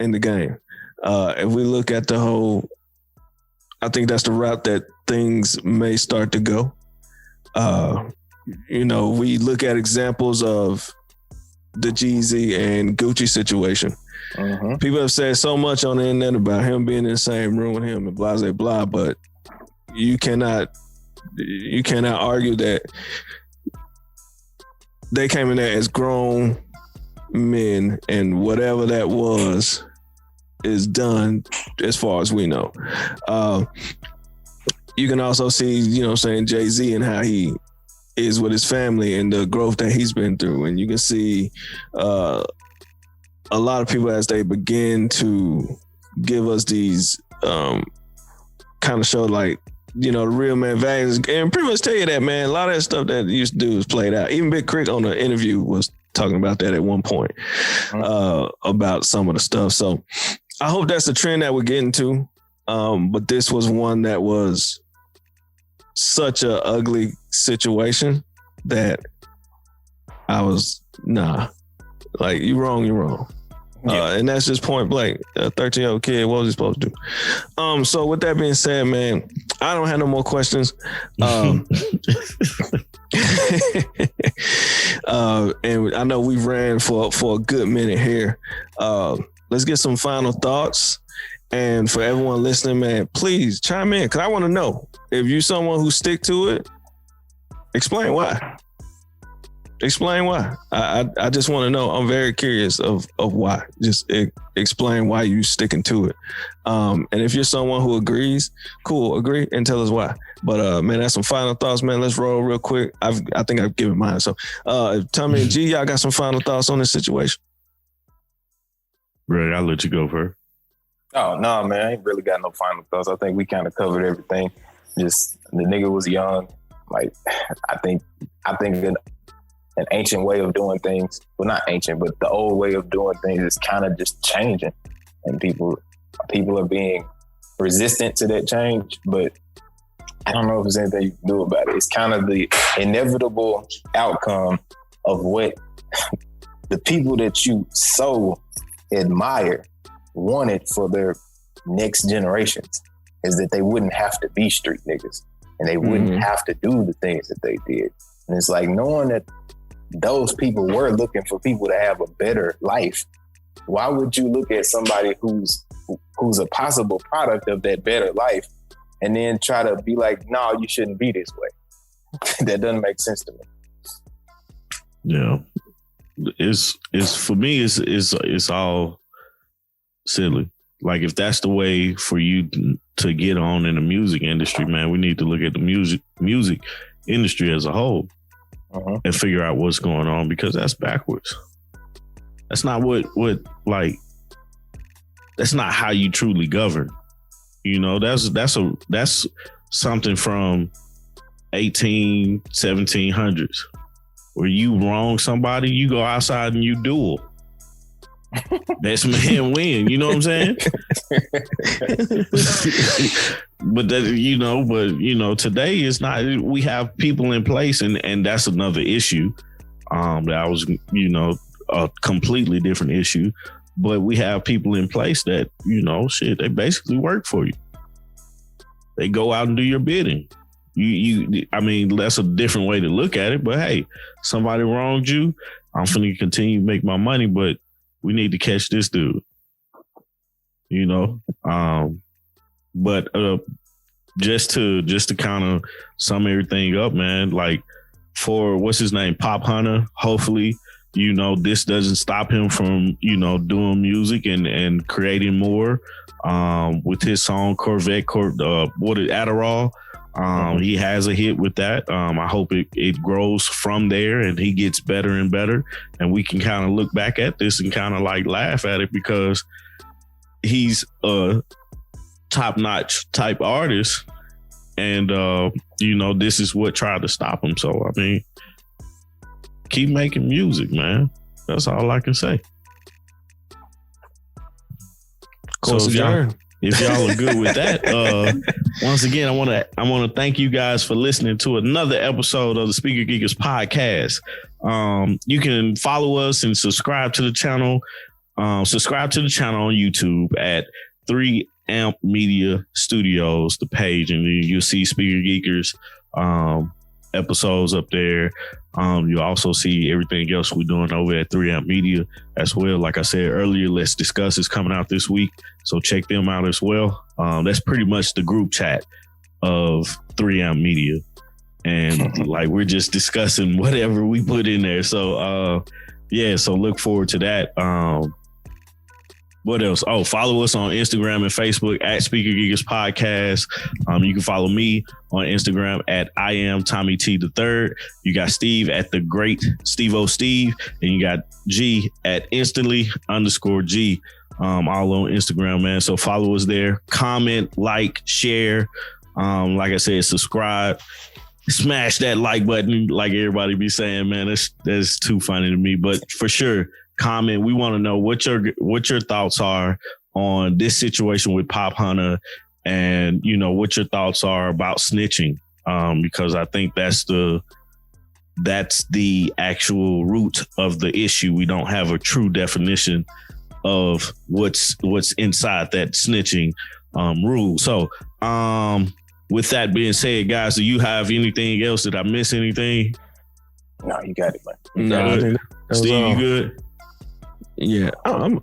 in the game. If we look at the whole, I think that's the route that things may start to go. We look at examples of the Jeezy and Gucci situation. Mm-hmm. People have said so much on the internet about him being in the same room with him and blah, blah, blah, but you cannot argue that they came in there as grown men, and whatever that was is done as far as we know. You can also see, Jay-Z and how he is with his family and the growth that he's been through. And you can see a lot of people as they begin to give us these kind of show like, the real man values, and pretty much tell you that, man, a lot of that stuff that you used to do is played out. Even Big Crit on the interview was talking about that at one point, about some of the stuff. So I hope that's the trend that we're getting to. But this was one that was such a ugly situation that I was, like, you're wrong. Yeah. And that's just point blank. A 13-year-old kid, what was he supposed to do? So with that being said, man, I don't have no more questions. And I know we've ran for a good minute here. Let's get some final thoughts. And for everyone listening, man, please chime in, because I want to know, if you're someone who stick to it, explain why. Explain why. I just want to know. I'm very curious of why. Just explain why you sticking to it. And if you're someone who agrees, cool, agree and tell us why. But man, that's some final thoughts, man. Let's roll real quick. I think I've given mine. So Tommy and G, y'all got some final thoughts on this situation? Greg, I'll let you go first. Oh, no, man, I ain't really got no final thoughts. I think we kind of covered everything. Just the nigga was young. Like, I think an ancient way of doing things, well, not ancient, but the old way of doing things is kind of just changing. And people are being resistant to that change, but I don't know if there's anything you can do about it. It's kind of the inevitable outcome of what the people that you so admire wanted for their next generations, is that they wouldn't have to be street niggas and they wouldn't have to do the things that they did. And it's like, knowing that those people were looking for people to have a better life, why would you look at somebody who's a possible product of that better life and then try to be like, no, you shouldn't be this way? That doesn't make sense to me. Yeah. It's for me, it's all silly. Like, if that's the way for you to get on in the music industry, man, we need to look at the music industry as a whole and figure out what's going on, because that's backwards. That's not that's not how you truly govern. That's something from 1700s, where you wrong somebody, you go outside and you duel. Best man win. You know what I'm saying? But today is not. We have people in place, and that's another issue. That was, a completely different issue. But we have people in place that, they basically work for you. They go out and do your bidding. I mean, that's a different way to look at it. But hey, somebody wronged you. I'm finna continue to make my money, but we need to catch this dude. But just to kind of sum everything up, man, like, for what's his name, Popp Hunna, hopefully, this doesn't stop him from, doing music and creating more with his song Adderall. He has a hit with that. I hope it grows from there and he gets better and better. And we can kind of look back at this and kind of like laugh at it because he's a top-notch type artist. And, this is what tried to stop him. So, I mean, keep making music, man. That's all I can say. So if y'all are good with that, once again, I want to thank you guys for listening to another episode of the Speaker Geekers podcast. You can follow us and subscribe to the channel. Subscribe to the channel on YouTube at 3 Amp Media Studios, the page, and you'll see Speaker Geekers episodes up there. You'll also see everything else we're doing over at 3 Amp Media as well. Like I said earlier, Let's Discuss is coming out this week, so check them out as well. That's pretty much the group chat of 3 Amp Media, and like we're just discussing whatever we put in there. So so look forward to that. What else? Oh, follow us on Instagram and Facebook at Speaker Geekers Podcast. You can follow me on Instagram at I am Tommy T the Third. You got Steve at the Great Steve O Steve, and you got G at instantly_G. All on Instagram, man. So follow us there. Comment, like, share. Like I said, subscribe. Smash that like button, like everybody be saying, man. That's too funny to me, but for sure. Comment. We want to know what your thoughts are on this situation with Popp Hunna, and what your thoughts are about snitching. Because I think that's the actual root of the issue. We don't have a true definition of what's inside that snitching rule. So with that being said, guys, do you have anything else? Did I miss anything? No, you got it, man. No, I think Steve, you good? Yeah, I'm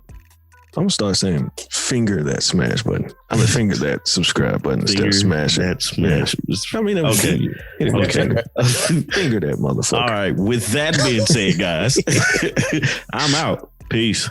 gonna start saying finger that smash button. I'm gonna finger that subscribe button instead of smash that smash. I mean, okay. Finger that motherfucker. All right. With that being said, guys, I'm out. Peace.